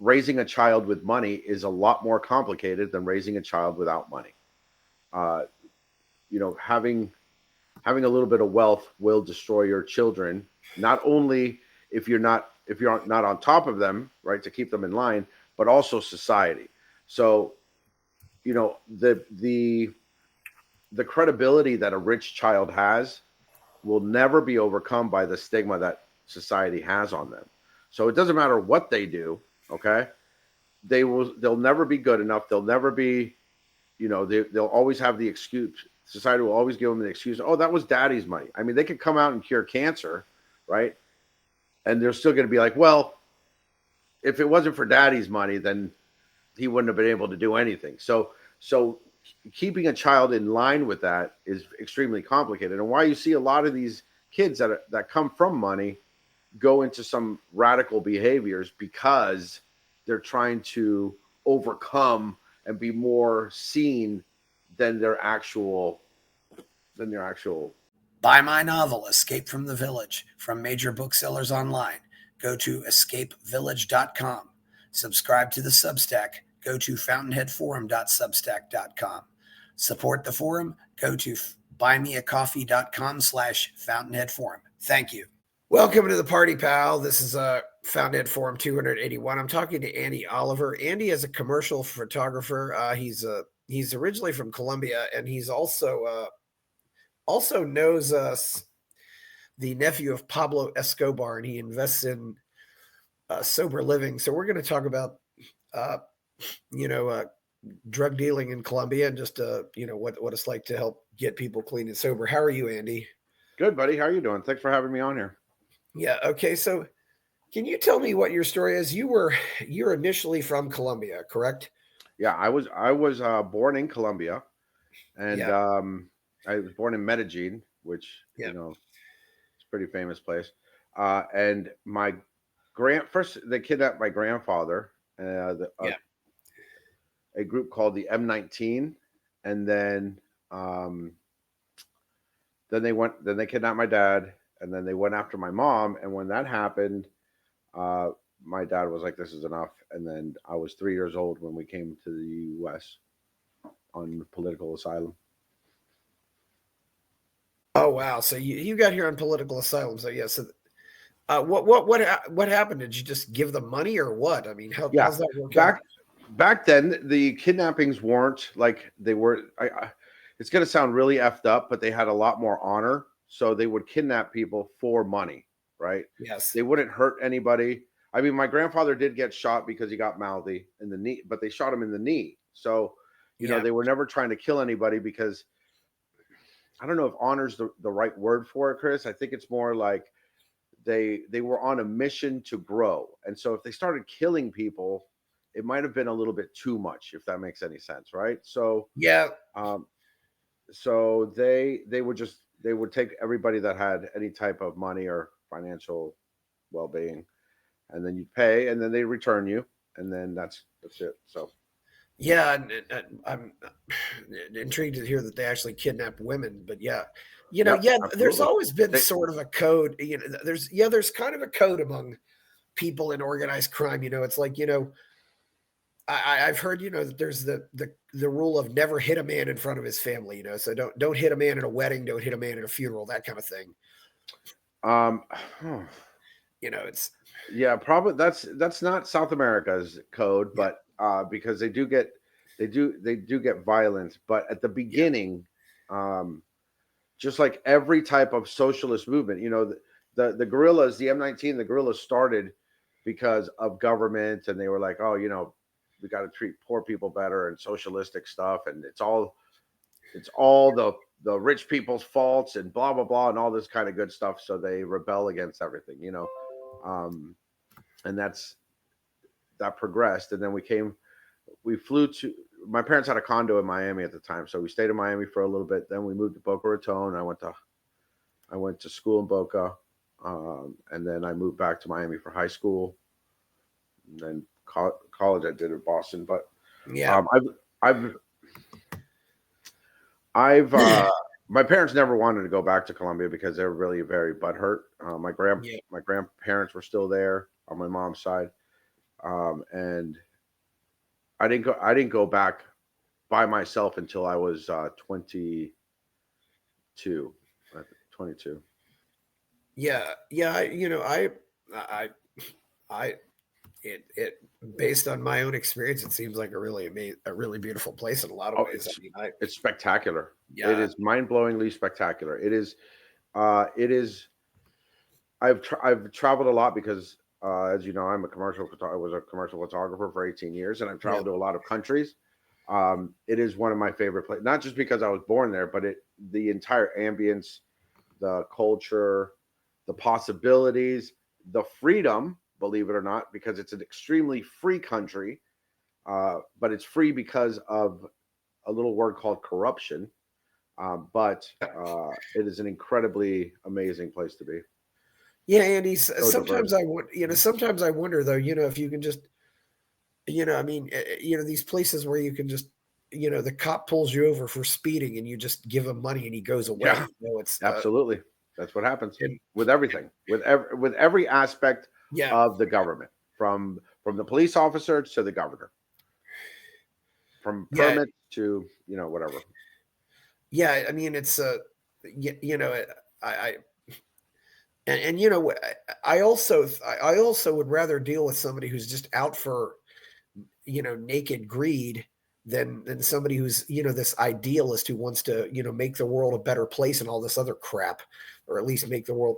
raising a child with money is a lot more complicated than raising a child without money. Uh, having a little bit of wealth will destroy your children. Not only if you're not on top of them, right, to keep them in line, but also society. So, the credibility that a rich child has will never be overcome by the stigma that society has on them. So it doesn't matter what they do, okay? They'll never be good enough. They'll never be, they'll always have the excuse. Society will always give them the excuse, oh, that was daddy's money. I mean, they could come out and cure cancer, right? And they're still going to be like, well, if it wasn't for daddy's money, then he wouldn't have been able to do anything. So keeping a child in line with that is extremely complicated. And why you see a lot of these kids that come from money go into some radical behaviors, because they're trying to overcome and be more seen than their actual. Buy my novel, Escape from the Village, from major booksellers online. Go to escapevillage.com. Subscribe to the Substack. Go to fountainheadforum.substack.com. Support the forum. Go to buymeacoffee.com/fountainheadforum. Thank you. Welcome to the party, pal. This is Fountainhead Forum 281. I'm talking to Andy Oliver. Andy is a commercial photographer. He's originally from Colombia, and he's also knows the nephew of Pablo Escobar, and he invests in sober living. So we're going to talk about drug dealing in Colombia, and just what it's like to help get people clean and sober. How are you, Andy? Good, buddy. How are you doing? Thanks for having me on here. Yeah. Okay. So can you tell me what your story is? You're initially from Colombia, correct? Yeah, I was born in Colombia, and I was born in Medellin, which it's a pretty famous place. And my first they kidnapped my grandfather, a group called the M19, and then they kidnapped my dad, and then they went after my mom. And when that happened, my dad was like, "This is enough." And then I was 3 years old when we came to the U.S. on political asylum. Oh wow! So you got here on political asylum. So yeah. So what happened? Did you just give them money or what? I mean, how's that work out? Back then, the kidnappings weren't like they were. It's going to sound really effed up, but they had a lot more honor. So they would kidnap people for money, right? Yes. They wouldn't hurt anybody. I mean, my grandfather did get shot because he got mouthy in the knee, but they shot him in the knee. So, they were never trying to kill anybody, because I don't know if honor's the right word for it, Chris. I think it's more like they were on a mission to grow. And so if they started killing people, it might have been a little bit too much, if that makes any sense, right? So so they would take everybody that had any type of money or financial well-being, and then you pay, and then they return you, and then that's it. So yeah, I'm intrigued to hear that they actually kidnap women, but there's always been sort of a code. There's kind of a code among people in organized crime. It's like, I've heard, that there's the rule of never hit a man in front of his family, so don't hit a man at a wedding, don't hit a man at a funeral, that kind of thing. It's probably that's not South America's code, but because they do get violent, but at the beginning, just like every type of socialist movement, the guerrillas, the M19, the guerrillas started because of government, and they were like, oh, we got to treat poor people better and socialistic stuff, and it's all the rich people's faults and blah blah blah and all this kind of good stuff. So they rebel against everything, and that progressed. And then we flew to, my parents had a condo in Miami at the time, so we stayed in Miami for a little bit. Then we moved to Boca Raton. I went to school in Boca, and then I moved back to Miami for high school. And then college I did in Boston. But I've my parents never wanted to go back to Colombia because they were really very butthurt. My grandparents were still there on my mom's side. And I didn't go back by myself until I was 22. 22. Yeah, yeah. I, I, it based on my own experience, it seems like a really beautiful place in a lot of Oh, ways. I mean, I, it's spectacular. It yeah, is mind-blowingly spectacular. It is. I've traveled a lot because, as you know, I was a commercial photographer for 18 years, and I've yeah, traveled to a lot of countries. It is one of my favorite places, not just because I was born there, but the entire ambience, the culture, the possibilities, the freedom. Believe it or not, because it's an extremely free country, but it's free because of a little word called corruption. But it is an incredibly amazing place to be. yeah. Andy, So diverse. sometimes I wonder though, if you can just, I mean, these places where you can just, the cop pulls you over for speeding and you just give him money and he goes away. Yeah, It's absolutely. That's what happens and with everything, with every aspect yeah, of the government, from the police officer to the governor, from yeah, permits to whatever. yeah. I mean, it's I and I also would rather deal with somebody who's just out for naked greed than somebody who's this idealist who wants to make the world a better place and all this other crap, or at least make the world.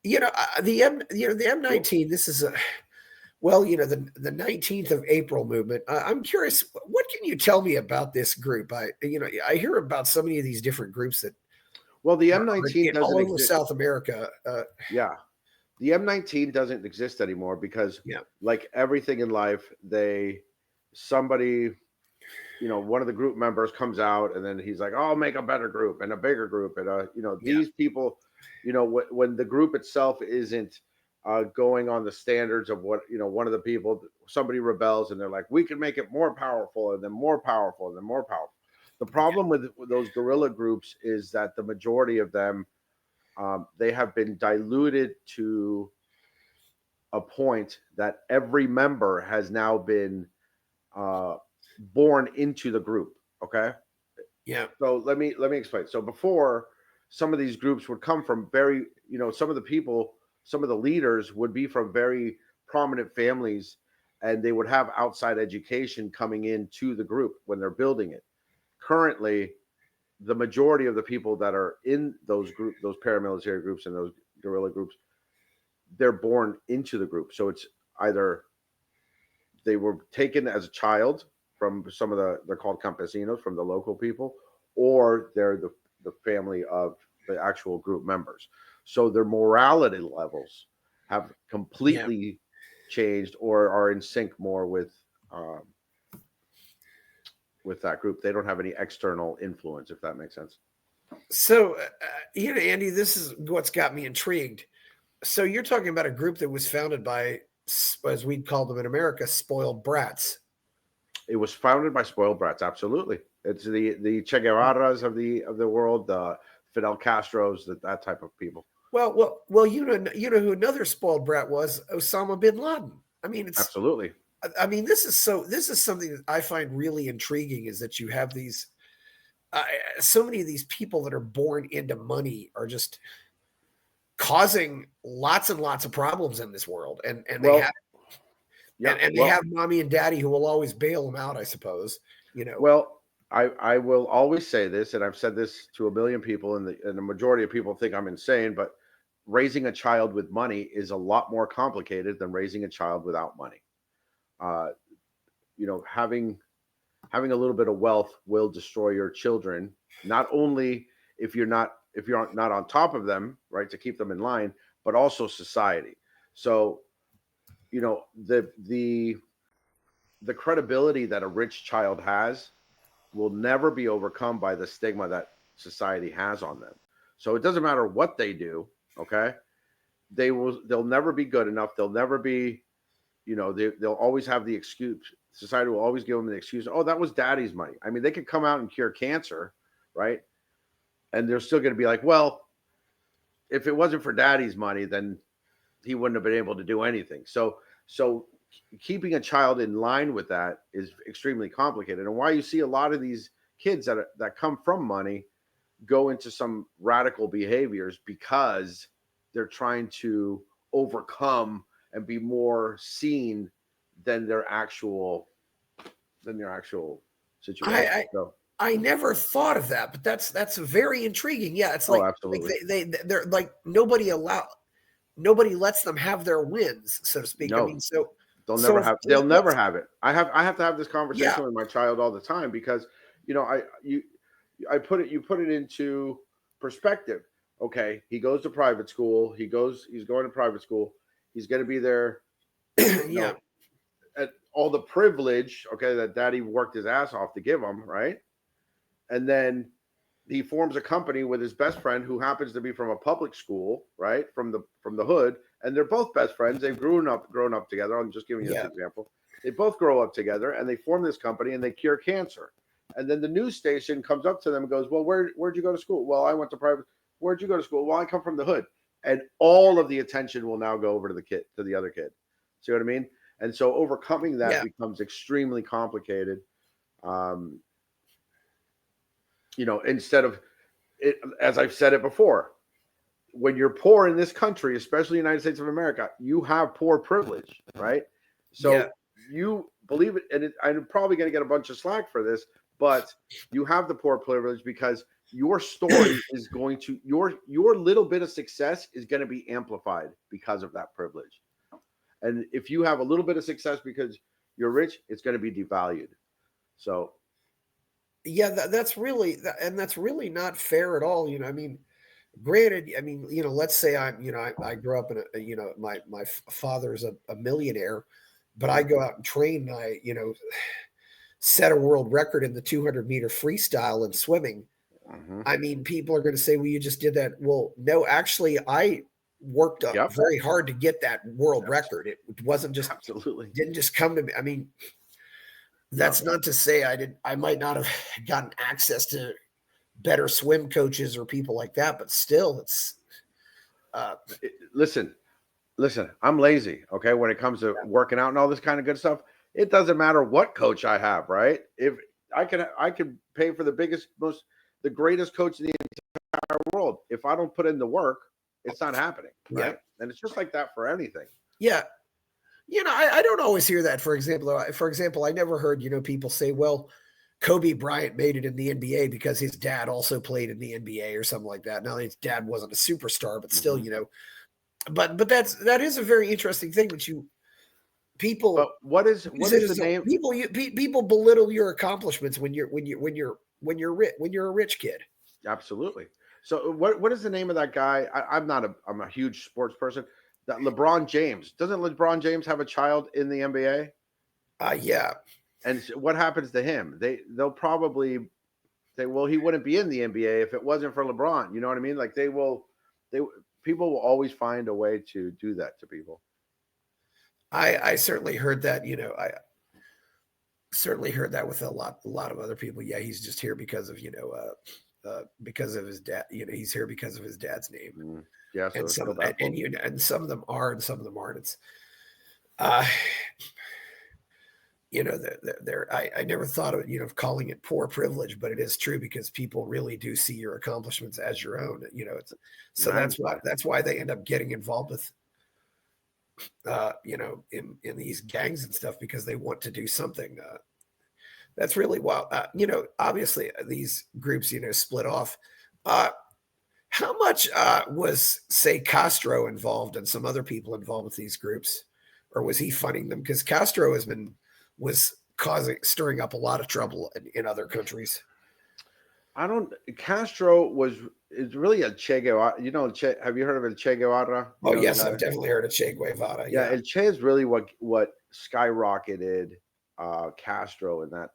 The Well, M19. This is a well, the 19th of April movement. I'm curious, what can you tell me about this group? I hear about so many of these different groups that well, the are M19 all doesn't over exist. South America. Yeah, the M19 doesn't exist anymore because, Yeah, like everything in life, somebody, one of the group members comes out and then he's like, "Oh, I'll make a better group and a bigger group." And, yeah, these people, when the group itself isn't going on the standards of what, one of the people, somebody rebels and they're like, "We can make it more powerful and then more powerful and then more powerful." The yeah, problem with those guerrilla groups is that the majority of them, they have been diluted to a point that every member has now been uh, born into the group. Okay, yeah, so let me explain. So before, some of these groups would come from very, some of the people, some of the leaders would be from very prominent families, and they would have outside education coming into the group when they're building it. Currently, the majority of the people that are in those paramilitary groups and those guerrilla groups, they're born into the group. So it's either they were taken as a child from some of they're called campesinos, from the local people, or they're the family of the actual group members. So their morality levels have yeah. completely changed or are in sync more um, with that group. They don't have any external influence, if that makes sense. So, Andy, this is what's got me intrigued. So, you're talking about a group that was founded by, as we'd call them in America, spoiled brats. It was founded by spoiled brats. Absolutely, it's the Che Guevara's of the world, the Fidel Castros, that type of people. Well. You know who another spoiled brat was? Osama bin Laden. I mean, Absolutely. This is something that I find really intriguing is that you have these, uh, so many of these people that are born into money are just causing lots and lots of problems in this world, and they have Well, yeah. and they have mommy and daddy who will always bail them out, I suppose. You know, Well, I will always say this, and I've said this to a million people, and the majority of people think I'm insane, but raising a child with money is a lot more complicated than raising a child without money. Uh, having a little bit of wealth will destroy your children. Not only if you're not on top of them, right, to keep them in line, but also society. So you know the credibility that a rich child has will never be overcome by the stigma that society has on them. So it doesn't matter what they do, okay? They'll never be good enough. They'll never be, they'll always have the excuse. Society will always give them the excuse, "Oh, that was daddy's money." I mean, they could come out and cure cancer, right? And they're still going to be like, "Well, if it wasn't for daddy's money, then he wouldn't have been able to do anything." So keeping a child in line with that is extremely complicated, and why you see a lot of these kids that come from money go into some radical behaviors because they're trying to overcome and be more seen than their actual situation. I never thought of that, but that's very intriguing. Yeah, it's like absolutely. They're like nobody lets them have their wins, so to speak. No, I mean, so they'll so never if, have. They'll never have it. I have to have this conversation with my child all the time because you put it into perspective. Okay, he goes to private school. He's going to private school. He's going to be there. yeah. At all the privilege, okay, that daddy worked his ass off to give him, right? And then he forms a company with his best friend who happens to be from a public school, right? From the hood, and they're both best friends. They've grown up together. I'm just giving you this example. They both grow up together and they form this company and they cure cancer. And then the news station comes up to them and goes, "Well, where'd you go to school?" "Well, I went to private." "Where'd you go to school?" "Well, I come from the hood." And all of the attention will now go over to the other kid. See what I mean? And so overcoming that becomes extremely complicated. Instead of it, as I've said it before, when you're poor in this country, especially the United States of America, you have poor privilege, right? So you believe it, and I'm probably going to get a bunch of slack for this, but you have the poor privilege because your story is going to your little bit of success is going to be amplified because of that privilege. And if you have a little bit of success because you're rich, it's going to be devalued. So that's really not fair at all. I mean, granted, I mean, let's say I grew up in my father's a millionaire, but I go out and train and I set a world record in the 200-meter freestyle and swimming. I mean, people are going to say, "Well, you just did that." Well, no, actually, I worked up very hard to get that world record. It wasn't just didn't just come to me. I mean, that's not to say I might not have gotten access to better swim coaches or people like that, but still it's listen, I'm lazy. Okay. When it comes to working out and all this kind of good stuff, it doesn't matter what coach I have, right? If I can pay for the greatest coach in the entire world. If I don't put in the work, it's not happening. Right. And it's just like that for anything. Yeah. I don't always hear that. For example, I never heard, people say, "Well, Kobe Bryant made it in the NBA because his dad also played in the NBA," or something like that. Now, his dad wasn't a superstar, but still, but that is a very interesting thing that people. But what is the name? People belittle your accomplishments when you're a rich kid. Absolutely. So what is the name of that guy? I'm a huge sports person. That LeBron James. Doesn't LeBron James have a child in the NBA? Yeah. And what happens to him? They'll probably say, "Well, he wouldn't be in the NBA if it wasn't for LeBron." You know what I mean? Like people will always find a way to do that to people. I certainly heard that. I certainly heard that with a lot of other people. Yeah, he's just here because of because of his dad. He's here because of his dad's name. Yeah, so and some of them are, and some of them aren't. It's I never thought of calling it poor privilege, but it is true because people really do see your accomplishments as your own. So that's why they end up getting involved with in these gangs and stuff, because they want to do something. That's really wild. Obviously these groups split off. How much was, say, Castro involved and some other people involved with these groups, or was he funding them? Because Castro was stirring up a lot of trouble in other countries. Castro is really a Che Guevara. Have you heard of El Che Guevara? Oh, yes, I've definitely heard of Che Guevara. Yeah, El Che is really what skyrocketed Castro in that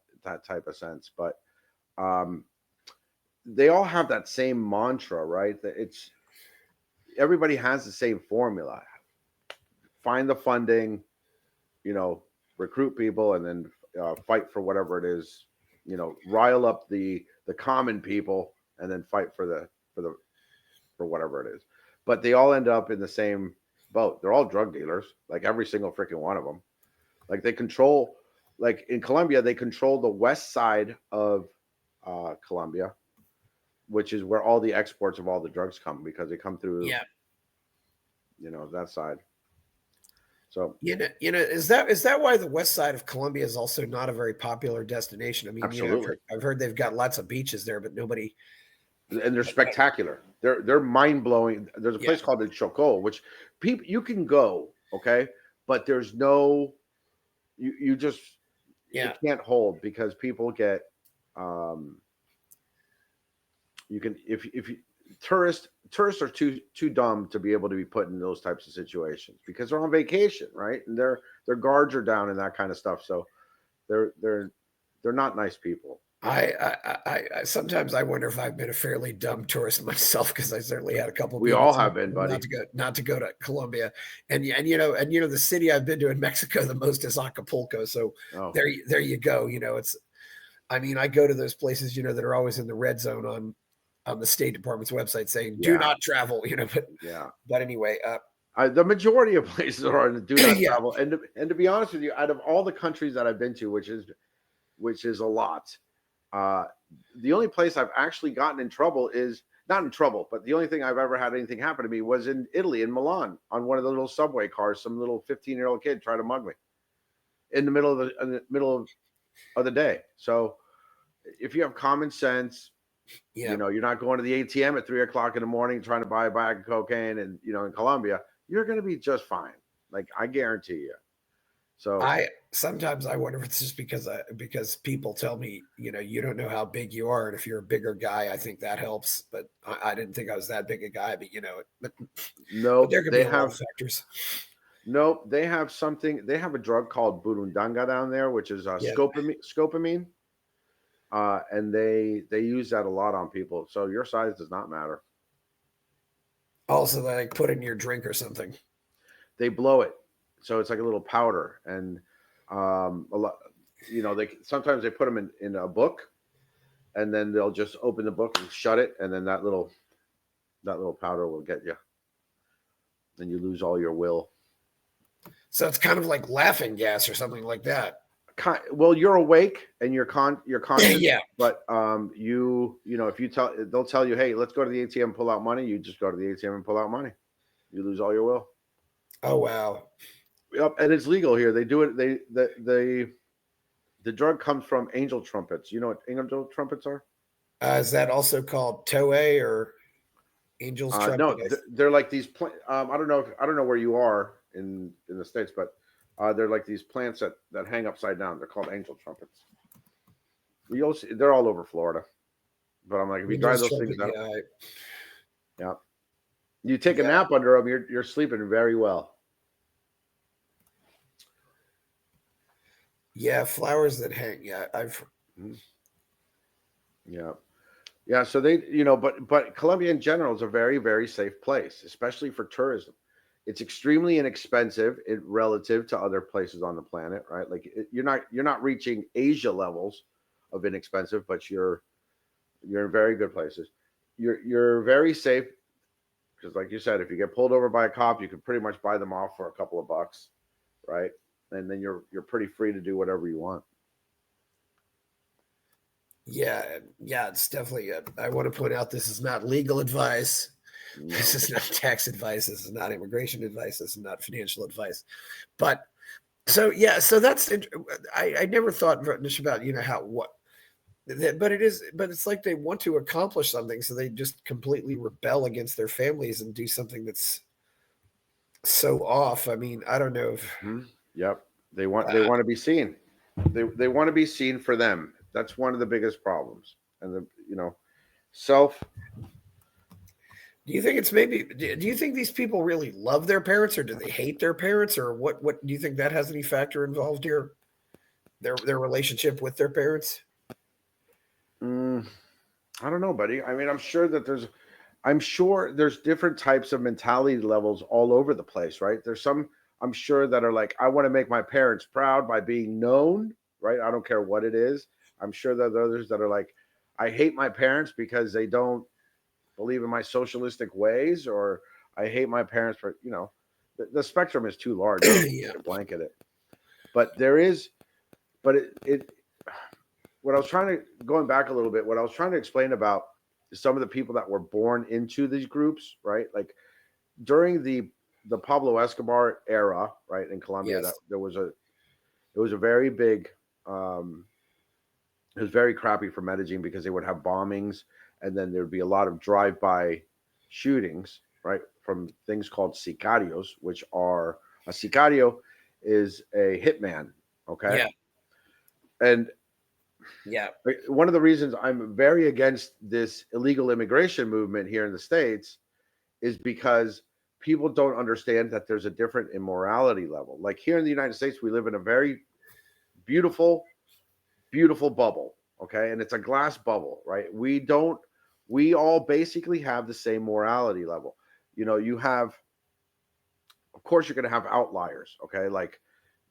type of sense. But they all have that same mantra, right? Everybody has the same formula. Find the funding, recruit people, and then fight for whatever it is. Rile up the common people, and then fight for whatever it is. But they all end up in the same boat. They're all drug dealers, like every single freaking one of them. Like they control, like in Colombia, they control the west side of Colombia, which is where all the exports of all the drugs come because they come through, Yeah. that side. So is that why the west side of Colombia is also not a very popular destination? I mean, absolutely, I've heard they've got lots of beaches there, but nobody. and they're spectacular. They're mind blowing. There's a Yeah, place called the Chocó, which people you can go, okay, but there's no you just yeah. it can't hold because people get um you can if you tourists are too dumb to be able to be put in those types of situations because they're on vacation, right? And their guards are down and that kind of stuff. So they're not nice people. I sometimes I wonder if I've been a fairly dumb tourist myself because I certainly had a couple We people all tell have been, me buddy. not to go to Colombia, and the city I've been to in Mexico the most is Acapulco. So Oh, there you go. It's I mean I go to those places that are always in the red zone on the State Department's website saying do yeah, not travel. yeah. But anyway, The majority of places are on do not yeah, travel, and to be honest with you, out of all the countries that I've been to, which is a lot, uh, the only place I've actually gotten in trouble is not in trouble, but the only thing I've ever had anything happen to me was in Italy, in Milan, on one of the little subway cars. Some little 15-year-old kid tried to mug me in the middle of the day. So if you have common sense, yeah. you're not going to the ATM at 3 o'clock in the morning trying to buy a bag of cocaine, and in Colombia, you're going to be just fine. Like I guarantee you. So I sometimes I wonder if it's just because people tell me, you don't know how big you are, and if you're a bigger guy, I think that helps. But I didn't think I was that big a guy. But there nope, could be they a lot have of factors. nope, they have something. They have a drug called burundanga down there, which is Yeah. scopamine, and they use that a lot on people. So your size does not matter. Also, like put in your drink or something. They blow it, so it's like a little powder, and a lot. They sometimes they put them in a book, and then they'll just open the book and shut it, and then that little powder will get you, and you lose all your will. So it's kind of like laughing gas or something like that. Well, you're awake and you're conscious, Yeah. but if they'll tell you, hey, let's go to the ATM and pull out money. You just go to the ATM and pull out money. You lose all your will. Oh wow. Yep, and it's legal here. They do it. The drug comes from angel trumpets. You know what angel trumpets are? Is that also called Toei or Angel's Trumpet? No, they're like these. I don't know where you are in the States, but they're like these plants that hang upside down. They're called angel trumpets. You'll see, they're all over Florida. But I'm like, if you dry Angel's those Trumpet, things out, yeah. yeah, you take a Yeah. nap under them, you're sleeping very well. Yeah, flowers that hang. Yeah, Yeah, yeah. So but Colombia in general is a very, very safe place, especially for tourism. It's extremely inexpensive relative to other places on the planet, right? Like you're not reaching Asia levels of inexpensive, but you're in very good places. You're very safe because, like you said, if you get pulled over by a cop, you can pretty much buy them off for a couple of bucks, right? And then you're pretty free to do whatever you want. yeah, it's definitely. I want to point out this is not legal advice. No. This is not tax advice. This is not immigration advice. This is not financial advice. But so yeah, so that's. I never thought much about how what. But it's like they want to accomplish something, so they just completely rebel against their families and do something that's so off. I mean, I don't know if. Yep. They want to be seen. They want to be seen for them. That's one of the biggest problems. And self. Do you think it's maybe? Do you think these people really love their parents, or do they hate their parents, or what? What do you think that has any factor involved here? Their relationship with their parents. I don't know, buddy. I mean, I'm sure there's different types of mentality levels all over the place, right? There's some I'm sure that are like, I want to make my parents proud by being known, right? I don't care what it is. I'm sure that there are others that are like, I hate my parents because they don't believe in my socialistic ways, or I hate my parents for, the spectrum is too large. I don't think you Yeah. can blanket it. But there is, but it what I was trying to going back a little bit, what I was trying to explain about some of the people that were born into these groups, right? Like during the Pablo Escobar era, right, in Colombia, that Yes. there was a it was a very big um it was very crappy for Medellin because they would have bombings and then there'd be a lot of drive-by shootings, right, from things called sicarios, which are a sicario is a hitman, okay? Yeah. And Yeah. one of the reasons I'm very against this illegal immigration movement here in the States is because people don't understand that there's a different immorality level. Like here in the United States, we live in a very beautiful, beautiful bubble, okay? And it's a glass bubble, right? We all basically have the same morality level. You have, of course, you're going to have outliers, okay? Like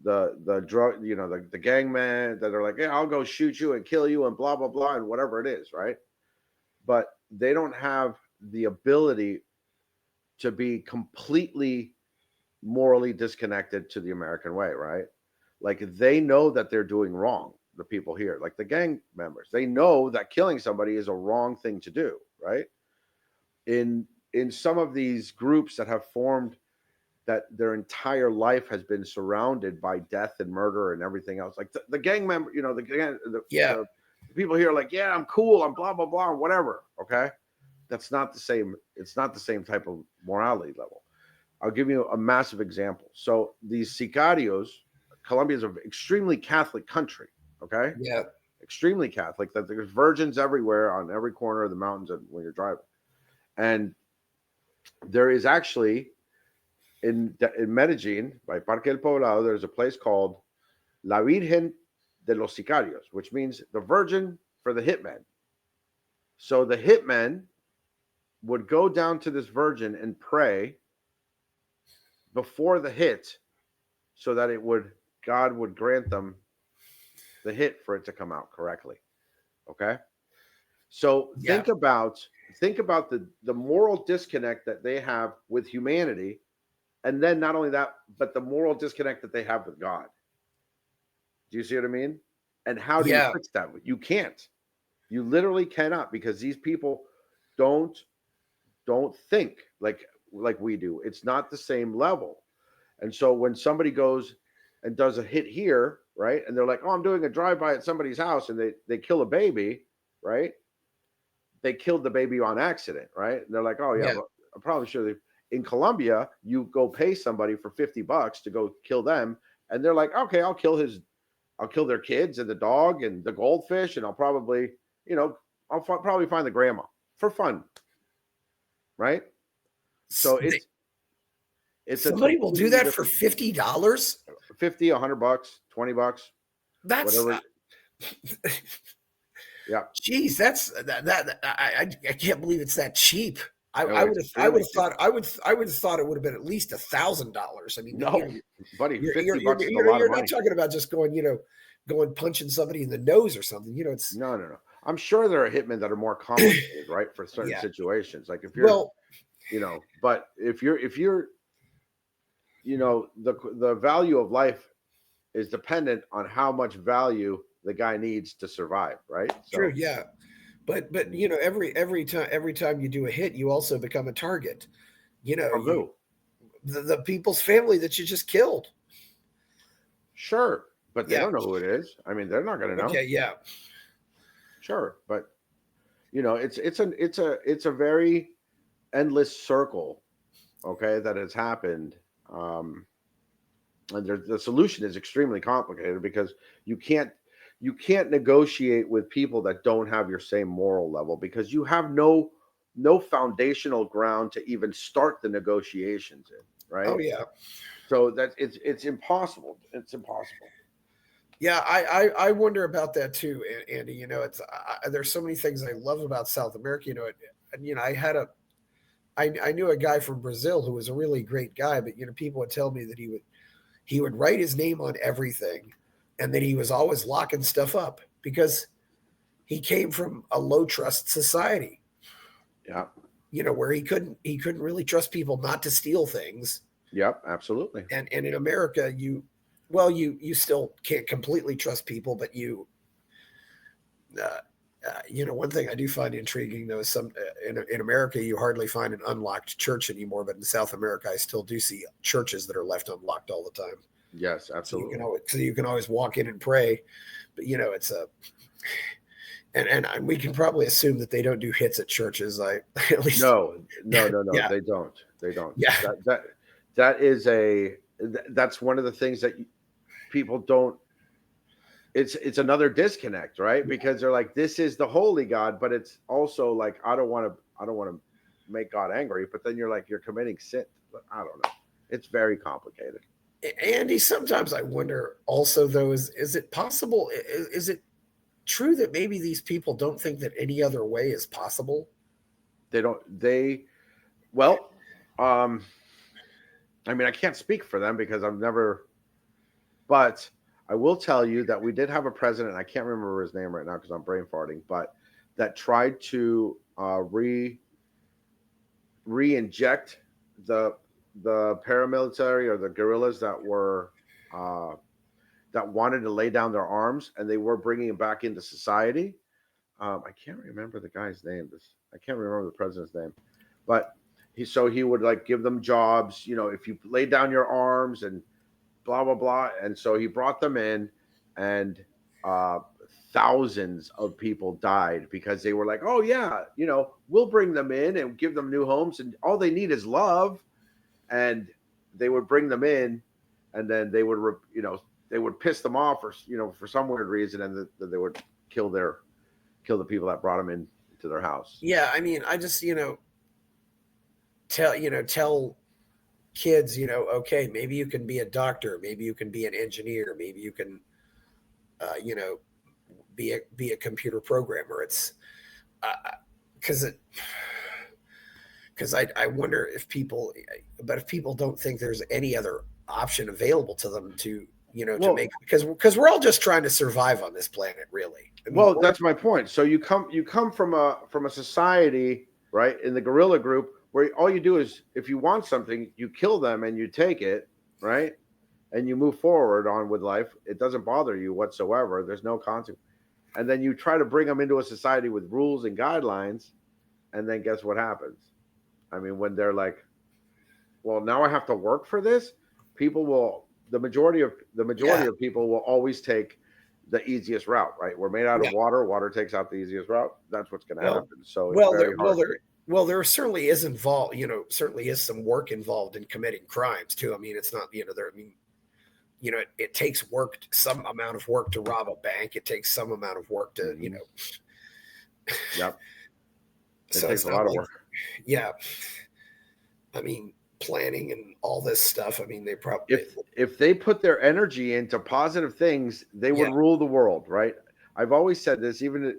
the drug, the gang men that are like, yeah, I'll go shoot you and kill you and blah blah blah and whatever it is, right? But they don't have the ability to be completely morally disconnected to the American way, right? Like they know that they're doing wrong. The people here, like the gang members, they know that killing somebody is a wrong thing to do, right? In some of these groups that have formed that their entire life has been surrounded by death and murder and everything else. Like the gang member, the gang, Yeah. the people here are like, yeah, I'm cool, I'm blah blah blah, whatever. Okay, that's not the same. It's not the same type of morality level. I'll give you a massive example. So these sicarios, Colombia is an extremely Catholic country. Okay, Yeah. extremely Catholic. That there's virgins everywhere on every corner of the mountains when you're driving, and there is actually in Medellin, by Parque del Poblado, there's a place called La Virgen de los Sicarios, which means the Virgin for the hitmen. So the hitmen would go down to this Virgin and pray before the hit, so that God would grant them the hit for it to come out correctly. Okay, so Yeah. think about the moral disconnect that they have with humanity, and then not only that, but the moral disconnect that they have with God. Do you see what I mean? And how do you Yeah. fix that? You can't. You literally cannot, because these people don't think like we do. It's not the same level. And so when somebody goes and does a hit here, right? And they're like, "Oh, I'm doing a drive-by at somebody's house," and they kill a baby, right? They killed the baby on accident, right? And they're like, "Oh yeah, Yeah. but I'm probably sure in Colombia, you go pay somebody for $50 to go kill them, and they're like, okay, I'll kill their kids and the dog and the goldfish, and I'll probably, probably find the grandma for fun, right? So it's a Somebody will do completely that for different $50. 50, $100, $20, That's whatever. Yeah, geez, I can't believe it's that cheap. no, I it's would have I would extremely have cheap. thought it would have been at least $1,000. I mean, No, buddy, you're $50 is a lot of you're not money. talking about just going punching somebody in the nose or something. It's No, no, no. I'm sure there are hitmen that are more complicated, right, for certain yeah. situations. Like if you're, Well, but if you're, the value of life is dependent on how much value the guy needs to survive, right? true, So, yeah. But every time you do a hit, you also become a target. from who? The people's family that you just killed. Sure, but they Yeah. don't know who it is. I mean, they're not going to know. Okay. Yeah. Sure, but it's a very endless circle, okay, that has happened. And the solution is extremely complicated because you can't you can't negotiate with people that don't have your same moral level, because you have no foundational ground to even start the negotiations in, Oh right? yeah. So that it's impossible. It's impossible. Yeah, I wonder about that too, Andy. There's so many things I love about South America. I knew a guy from Brazil who was a really great guy, but people would tell me that he would write his name on everything, and that he was always locking stuff up because he came from a low trust society. Yeah. Where he couldn't really trust people not to steal things. Yep, absolutely. And in America, well, you still can't completely trust people, but uh, one thing I do find intriguing though is in America you hardly find an unlocked church anymore, but in South America I still do see churches that are left unlocked all the time. Yes, absolutely. So you can always walk in and pray, but it's a and we can probably assume that they don't do hits at churches. I at least No, yeah, they don't. They don't. yeah, That's one of the things that people don't. It's another disconnect, right? Because they're like, this is the holy God, but it's also like, I don't want to make God angry. But then you're like, you're committing sin. But I don't know. It's very complicated. Andy, sometimes I wonder also though, is it possible? Is it true that maybe these people don't think that any other way is possible? They don't. Well, I mean, I can't speak for them because I've never. But I will tell you that we did have a president. I can't remember his name right now because I'm brain farting. But that tried to re-inject the paramilitary or the guerrillas that were that wanted to lay down their arms, and they were bringing them back into society. I can't remember the guy's name. I can't remember the president's name, but he would like give them jobs. If you lay down your arms and blah blah blah. And so he brought them in, and thousands of people died because they were like, oh yeah, we'll bring them in and give them new homes, and all they need is love. And they would bring them in, and then they would they would piss them off, or for some weird reason, and they would kill the people that brought them into their house. Yeah, I mean, I just tell kids, okay, maybe you can be a doctor, maybe you can be an engineer, maybe you can, be a computer programmer. It's because I wonder if people don't think there's any other option available to them to make, because we're all just trying to survive on this planet, really. I mean, that's my point. So you come from a society, right, in the guerrilla group, where all you do is, if you want something, you kill them and you take it, right? And you move forward on with life. It doesn't bother you whatsoever. There's no consequence. And then you try to bring them into a society with rules and guidelines, and then guess what happens? I mean, when they're like, well, now I have to work for this, the majority of people will always take the easiest route, right? We're made out of water. Water takes out the easiest route. That's what's going to happen. So there certainly is certainly is some work involved in committing crimes too. I mean, it's not, it takes work, some amount of work to rob a bank. It takes some amount of work to, Yep. It so takes a lot of work. Yeah. I mean, planning and all this stuff. I mean, they probably, if they put their energy into positive things, they would rule the world, right? I've always said this, even,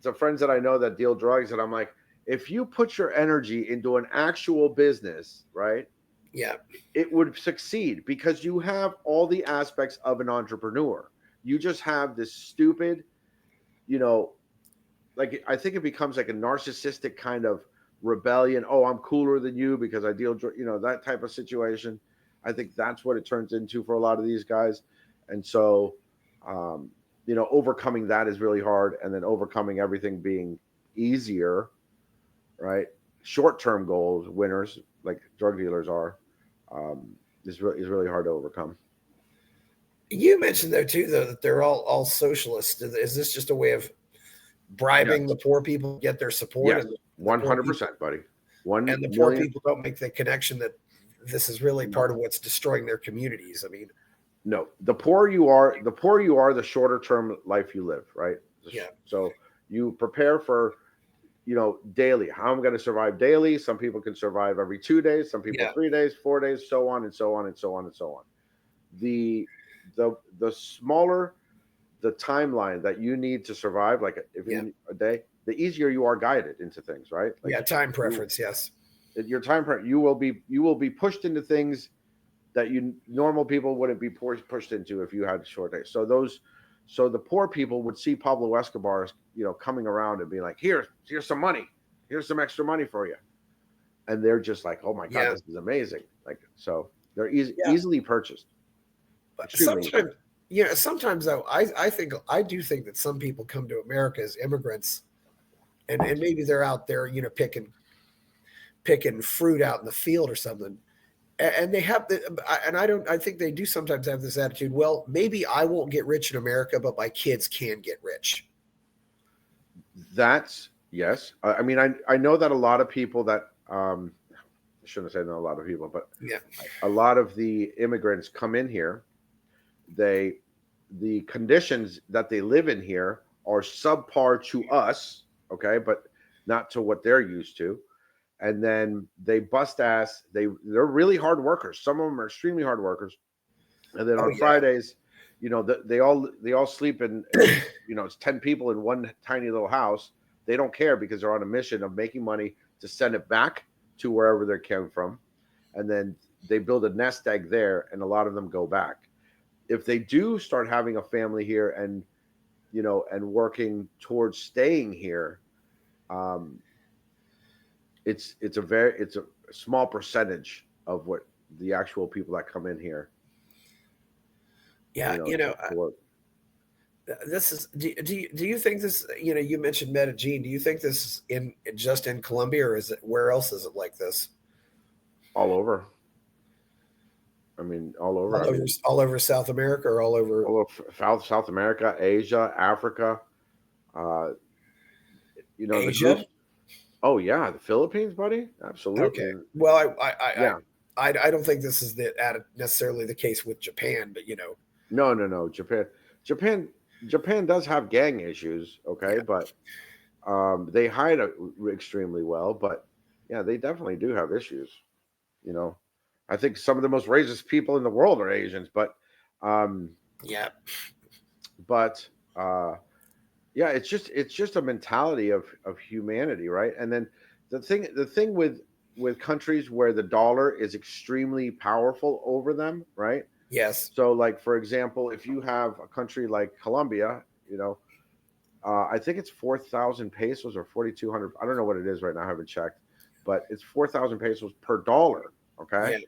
the friends that I know that deal drugs, and I'm like, if you put your energy into an actual business, right? Yeah. It would succeed because you have all the aspects of an entrepreneur. You just have this stupid, like, I think it becomes like a narcissistic kind of rebellion. Oh, I'm cooler than you because I deal, that type of situation. I think that's what it turns into for a lot of these guys. And so, overcoming that is really hard. And then overcoming everything being easier, right? Short-term goals, winners, like drug dealers are, is really hard to overcome. You mentioned though too, though, that they're all socialists. Is this just a way of bribing the poor people to get their support? Yes, 100%, buddy. And the poor people don't make the connection that this is really part of what's destroying their communities. I mean, no, the poorer you are, the shorter term life you live, right? Yeah. So you prepare for, daily, how I'm going to survive daily. Some people can survive every 2 days, some people 3 days, 4 days, so on and so on and so on and so on. The smaller the timeline that you need to survive, like if you need a day, the easier you are guided into things, right? Like time preference, yes. Your time preference, you will be pushed into things that normal people wouldn't be pushed into if you had short days. So the poor people would see Pablo Escobar, coming around and be like, here's some money, here's some extra money for you, and they're just like, oh my god, this is amazing. Like, so they're easily purchased. But Extremely easy. sometimes though, I do think that some people come to America as immigrants, and maybe they're out there, picking fruit out in the field or something, and they have I think they do sometimes have this attitude. Well, maybe I won't get rich in America, but my kids can get rich. That's yes. I mean, I know that a lot of people that I shouldn't say know a lot of people, but Yeah. a lot of the immigrants come in here. The conditions that they live in here are subpar to us, okay, but not to what they're used to. And then they bust ass. They're really hard workers. Some of them are extremely hard workers. And then Oh on yeah. Fridays, they all sleep in it's 10 people in one tiny little house. They don't care because they're on a mission of making money to send it back to wherever they came from. And then they build a nest egg there, and a lot of them go back. If they do start having a family here and working towards staying here, um, it's a small percentage of what the actual people that come in here. Yeah, To work. this is do you think this, you mentioned Medellin, do you think this is just in Colombia, or is it where else is it like this? All over. I mean, all over. All over South America, or All over South America, Asia, Africa. Uh, the Asia? groups. Oh yeah, the Philippines, buddy. Absolutely. Okay. Well, Yeah. I don't think this is necessarily the case with Japan, but No. Japan does have gang issues, okay, yeah. but they hide extremely well. But yeah, they definitely do have issues. You know, I think some of the most racist people in the world are Asians, but um, Yeah. but yeah, it's just a mentality of humanity, right? And then the thing with countries where the dollar is extremely powerful over them, right? Yes. So, like for example, if you have a country like Colombia, I think it's 4,000 pesos or 4,200. I don't know what it is right now. I haven't checked, but it's 4,000 pesos per dollar. Okay, Yeah.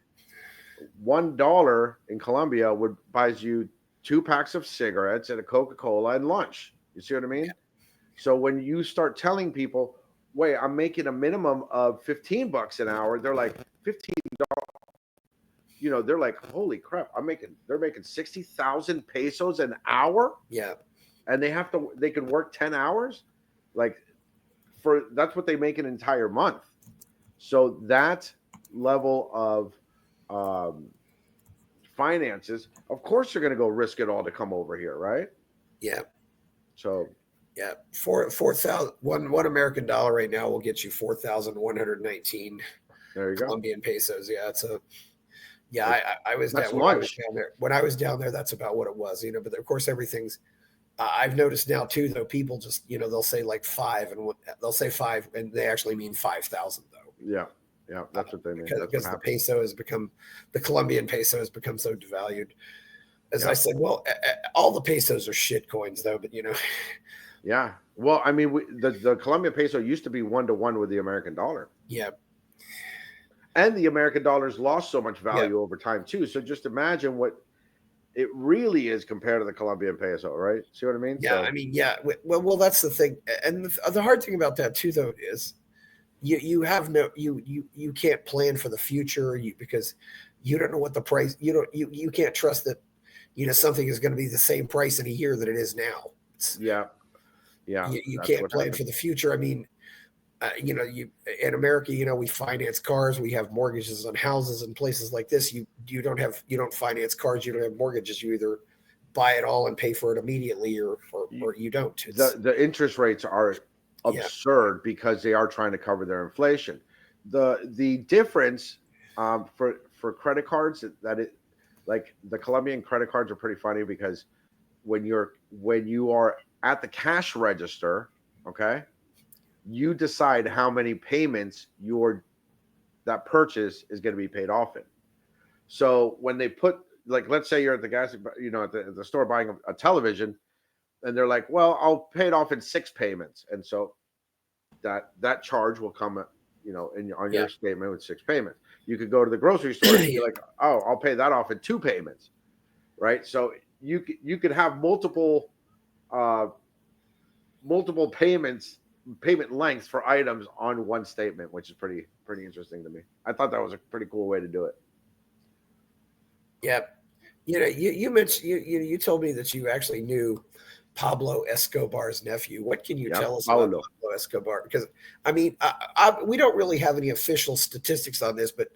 $1 in Colombia would buys you 2 packs of cigarettes and a Coca-Cola and lunch. You see what I mean? Yeah. So when you start telling people, "Wait, I'm making a minimum of $15 an hour," they're like, $15. They're like, "Holy crap! They're making 60,000 pesos an hour." Yeah. And they can work 10 hours, like that's what they make an entire month. So that level of um, finances, of course they're going to go risk it all to come over here, right? Yeah. So Yeah. 4,000 one American dollar right now will get you 4,119 there you go. Colombian pesos. Yeah, I was That's down when I was lunch. down there. When I was down there, that's about what it was, but of course everything's I've noticed now too, though, people just, they'll say like five, and they'll say five, and they actually mean 5,000 though. Yeah. That's what they mean. Because the Colombian peso has become so devalued. As Yeah. I said, well, all the pesos are shit coins though, but Yeah. Well, I mean, the Colombian peso used to be 1-to-1 with the American dollar. Yeah. And the American dollar's lost so much Yeah. value over time too. So just imagine what it really is compared to the Colombian peso, right? See what I mean? Yeah, So, I mean, yeah. Well, that's the thing, and the hard thing about that too, though, is you have no you can't plan for the future, because you don't know what the price. You can't trust that something is going to be the same price in a year that it is now. yeah, You that's can't what plan happens. for the future. I mean, you in America, we finance cars, we have mortgages on houses and places like this. You don't finance cars, you don't have mortgages. You either buy it all and pay for it immediately, or you don't. The interest rates are absurd because they are trying to cover their inflation. The difference for credit cards, like the Colombian credit cards are pretty funny because when you are at the cash register, okay, you decide how many payments that purchase is going to be paid off in. So when they put, like, let's say you're at the gas, at the store buying a television, and they're like, "Well, I'll pay it off in 6 payments," and so that charge will come, on your statement with 6 payments. You could go to the grocery store and be like, "Oh, I'll pay that off in 2 payments," right? So you could have uh, multiple payment lengths for items on one statement, which is pretty interesting to me. I thought that was a pretty cool way to do it. Yep. You mentioned you told me that you actually knew Pablo Escobar's nephew. What can you Yeah, tell us about Paulo. Pablo Escobar? Because I mean, we don't really have any official statistics on this, but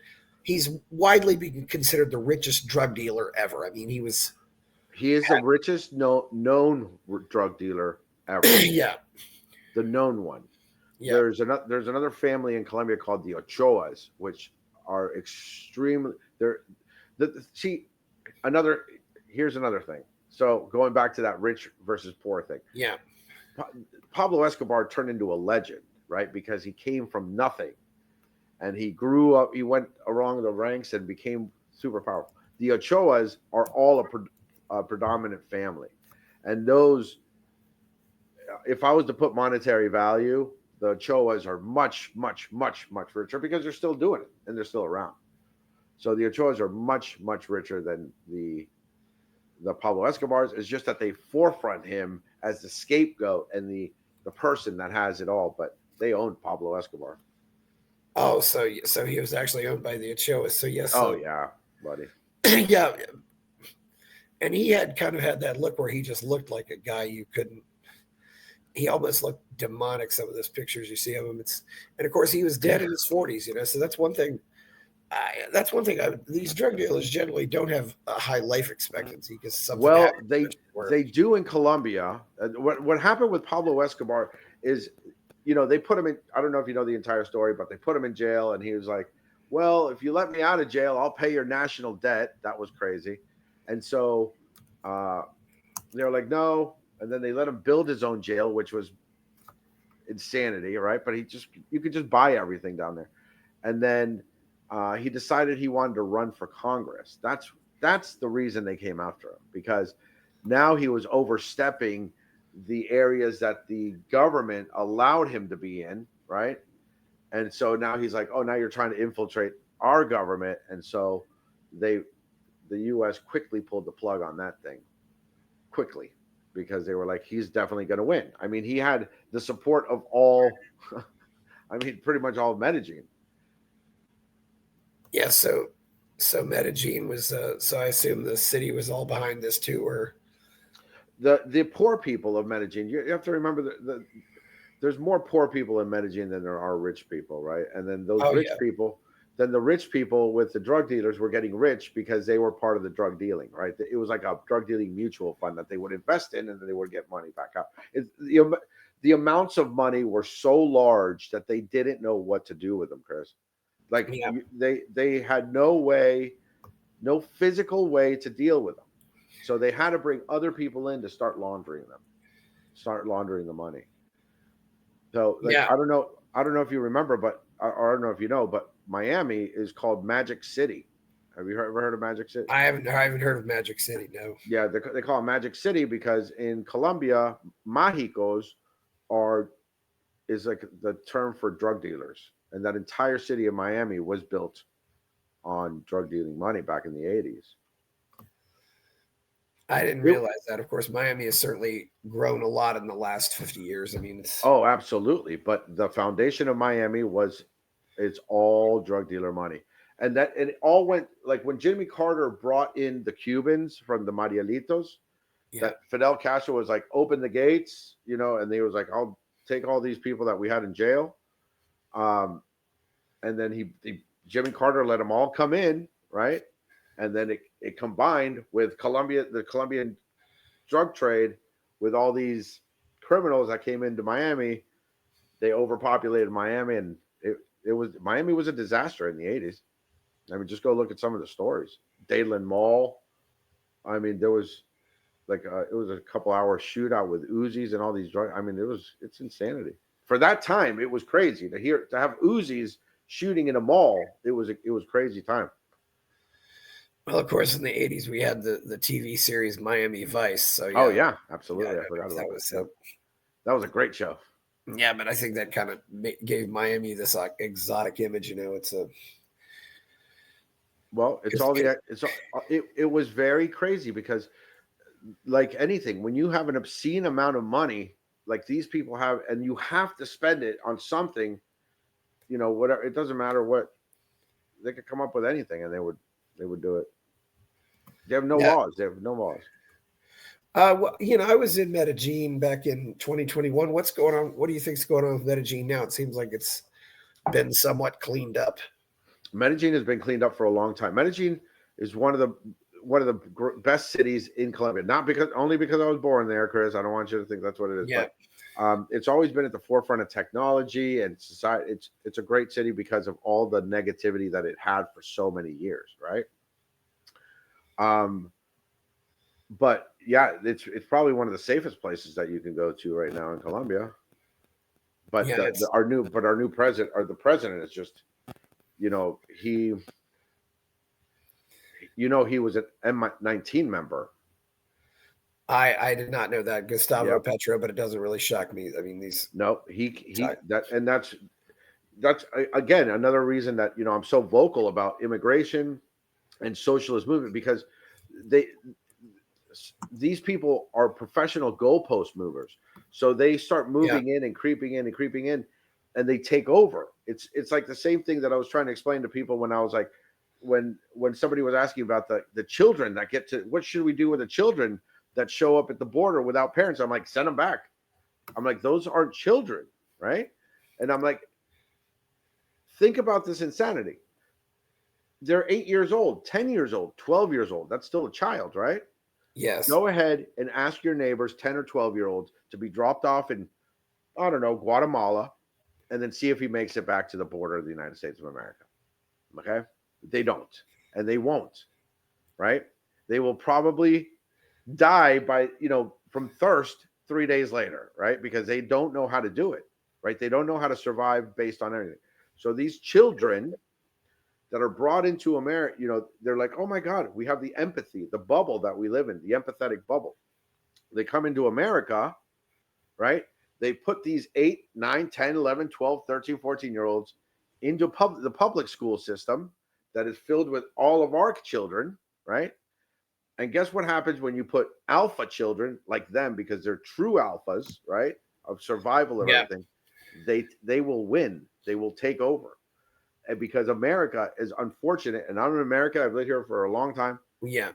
he's widely being considered the richest drug dealer ever. I mean, He is the richest known drug dealer ever, yeah, the known one. yeah. There's another family in Colombia called the Ochoas, which are extremely they're see another here's another thing. So going back to that rich versus poor thing, Yeah. Pablo Escobar turned into a legend, right? Because he came from nothing and he grew up. He went along the ranks and became super powerful. The Ochoas are all a predominant family, and those, if I was to put monetary value, the Ochoas are much, much, much, much richer because they're still doing it and they're still around. So the Ochoas are much, much richer than the Pablo Escobars. It's just that they forefront him as the scapegoat and the person that has it all. But they own Pablo Escobar. Oh, so he was actually owned by the Ochoas. So yes, Oh so yeah, buddy. yeah, and he had kind of had that look where he just looked like a guy you couldn't. He almost looked demonic. Some of those pictures you see of him, and of course he was dead in his 40s. So that's one thing. These drug dealers generally don't have a high life expectancy because something Well, happens. they do in Colombia. What happened with Pablo Escobar is, they put him in. I don't know if you know the entire story, but they put him in jail, and he was like, "Well, if you let me out of jail, I'll pay your national debt." That was crazy, and so uh, they were like, "No," and then they let him build his own jail, which was insanity, right? But you could just buy everything down there, and then he decided he wanted to run for Congress. That's the reason they came after him, because now he was overstepping the areas that the government allowed him to be in, right? And so now he's like, oh, now you're trying to infiltrate our government, and so they the U.S. quickly pulled the plug on that thing quickly because they were like, he's definitely going to win. I mean, he had the support of all, I mean, pretty much all of Medellin. Yeah, so Medellin was so I assume the city was all behind this too, or The poor people of Medellin, you have to remember that there's more poor people in Medellin than there are rich people, right? And then those oh rich yeah, people, then the rich people with the drug dealers were getting rich because they were part of the drug dealing, right? It was like a drug dealing mutual fund that they would invest in and then they would get money back out. The amounts of money were so large that they didn't know what to do with them, Chris. Like yeah, they had no physical way to deal with them. So they had to bring other people in to start laundering the money. So like yeah. I don't know if you remember, but or I don't know if you know, but Miami is called Magic City. Have you ever heard of Magic City? I haven't heard of Magic City. No. Yeah, they call it Magic City because in Colombia, Mágicos are is like the term for drug dealers, and that entire city of Miami was built on drug dealing money back in the 80s. I didn't It, realize that. Of course, Miami has certainly grown a lot in the last 50 years. I mean, it's oh, absolutely. But the foundation of Miami was it's all drug dealer money. And it all went like when Jimmy Carter brought in the Cubans from the Marielitos, yeah, that Fidel Castro was like, open the gates, and he was like, I'll take all these people that we had in jail. Um, and then Jimmy Carter let them all come in, right? And then it combined with the Colombian drug trade with all these criminals that came into Miami. They overpopulated Miami, and Miami was a disaster in the 80s. I mean, just go look at some of the stories. Dadeland Mall. I mean, there was it was a couple hour shootout with Uzis and all these drugs. I mean, it's insanity. For that time, it was crazy to have Uzis shooting in a mall. It was crazy time. well, of course, in the 80s we had the TV series Miami Vice. So Oh yeah, yeah, yeah, I absolutely. I know forgot that about that. was Yep. That was a great show. yeah, but I think that kind of gave Miami this like exotic image. It's Well, it was very crazy because, like anything, when you have an obscene amount of money like these people have, and you have to spend it on something, whatever, it doesn't matter what, they could come up with anything, and they would do it. They have no Yeah. laws. They have no laws. Well, I was in Medellin back in 2021. What's going on? What do you think's going on with Medellin now? It seems like it's been somewhat cleaned up. Medellin has been cleaned up for a long time. Medellin is one of the best cities in Colombia. Not only because I was born there, Chris. I don't want you to think that's what it is, Yeah. but it's always been at the forefront of technology and society. It's a great city because of all the negativity that it had for so many years, right? Um, but yeah, it's probably one of the safest places that you can go to right now in Colombia. But Yeah. our new president, or the president, is just, he he was an M19 member. I did not know that, Gustavo Yep. Petro, but it doesn't really shock me. I mean, No, that's again another reason that I'm so vocal about immigration and socialist movement, because they these people are professional goalpost movers. So they start yeah, moving in and creeping in and creeping in, and they take over. It's like the same thing that I was trying to explain to people when I was like, when somebody was asking about the children that get to, what should we do with the children that show up at the border without parents? I'm like, send them back. I'm like, those aren't children, right? And I'm like, think about this insanity. They're 8 years old, 10 years old, 12 years old. That's still a child, right? yes, Go ahead and ask your neighbors, 10 or 12-year-olds, to be dropped off in, I don't know, Guatemala, and then see if he makes it back to the border of the United States of America. Okay? They don't, and they won't, right? They will probably die from thirst 3 days later, right? Because they don't know how to do it, right? They don't know how to survive based on anything. So these children that are brought into America, they're like, oh my God, we have the empathy, the bubble that we live in, the empathetic bubble. They come into America, right? They put these 8, 9, 10, 11, 12, 13, 14-year-olds into the public school system that is filled with all of our children, right? And guess what happens when you put alpha children like them, because they're true alphas, right? Of survival of yeah, everything. They will win. They will take over. And because America is unfortunate, and I'm in America, I've lived here for a long time. yeah.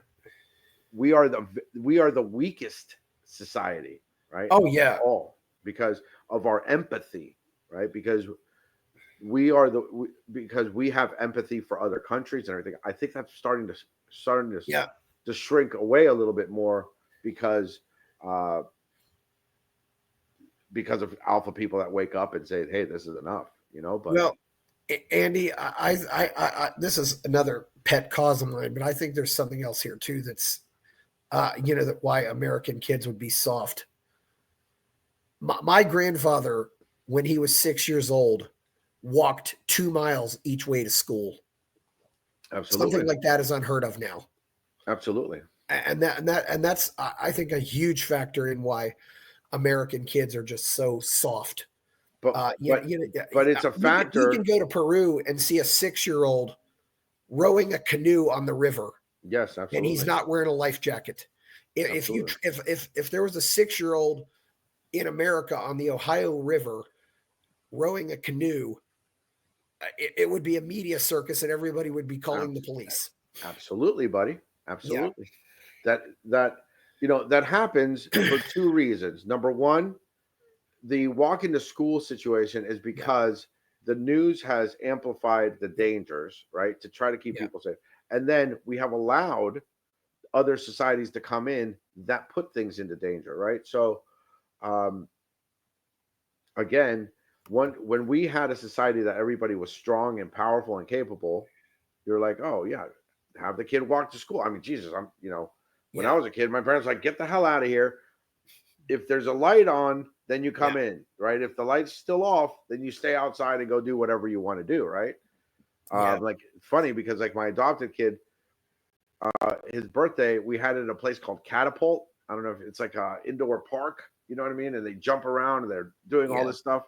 We are the weakest society, right? Oh Of yeah, all, because of our empathy, right? Because because we have empathy for other countries and everything. I think that's yeah. to shrink away a little bit more, because uh, because of alpha people that wake up and say, "Hey, this is enough," But Well, Andy, this is another pet cause of mine, but I think there's something else here too. That's that why American kids would be soft. My grandfather, when he was 6 years old, walked 2 miles each way to school. Something absolutely, like that is unheard of now. absolutely. And that's I think a huge factor in why American kids are just so soft. But but it's a You can factor. go to Peru and see a 6-year-old rowing a canoe on the river, Yes, and he's absolutely, not wearing a life jacket. If you absolutely. if there was a 6-year-old in America on the Ohio River rowing a canoe, it would be a media circus, and everybody would be calling the Abs- police. Absolutely, buddy. Yeah, Absolutely. That happens for two reasons. Number one, the walk into school situation is yeah, because the news has amplified the dangers, right? To try to keep yeah, people safe. And then we have allowed other societies to come in that put things into danger, right? So um, again, when we had a society that everybody was strong and powerful and capable, you're like, oh yeah, have the kid walk to school. I mean, Jesus, when I yeah, was a kid, my parents were like, get the hell out of here. If there's a light on, then you yeah, come in, right? If the light's still off, then you stay outside and go do whatever you want to do, right? yeah, Like funny because like my adopted kid, his birthday, we had it at a place called Catapult. I don't know if it's like a indoor park, you know what I mean? And they jump around and they're doing all yeah, this stuff.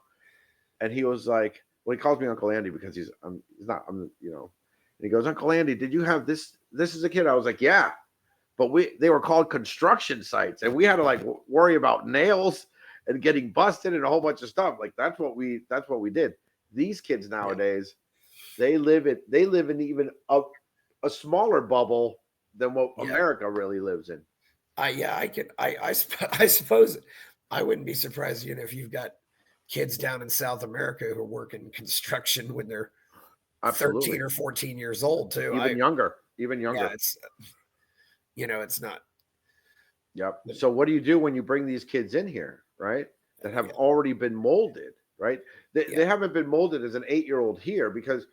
And he was like, well, he calls me Uncle Andy because he's not, And he goes, Uncle Andy, did you have this as a kid? I was like, yeah, but they were called construction sites, and we had to like worry about nails and getting busted and a whole bunch of stuff. Like that's what we did. These kids nowadays, they live in even a smaller bubble than what America really lives in. I suppose I wouldn't be surprised, if you've got kids down in South America who work in construction when they're Absolutely. 13 or 14 years old too. Even younger. Yeah, it's not. Yep. So what do you do when you bring these kids in here, right? That have already been molded, right? They haven't been molded as an 8-year-old here, because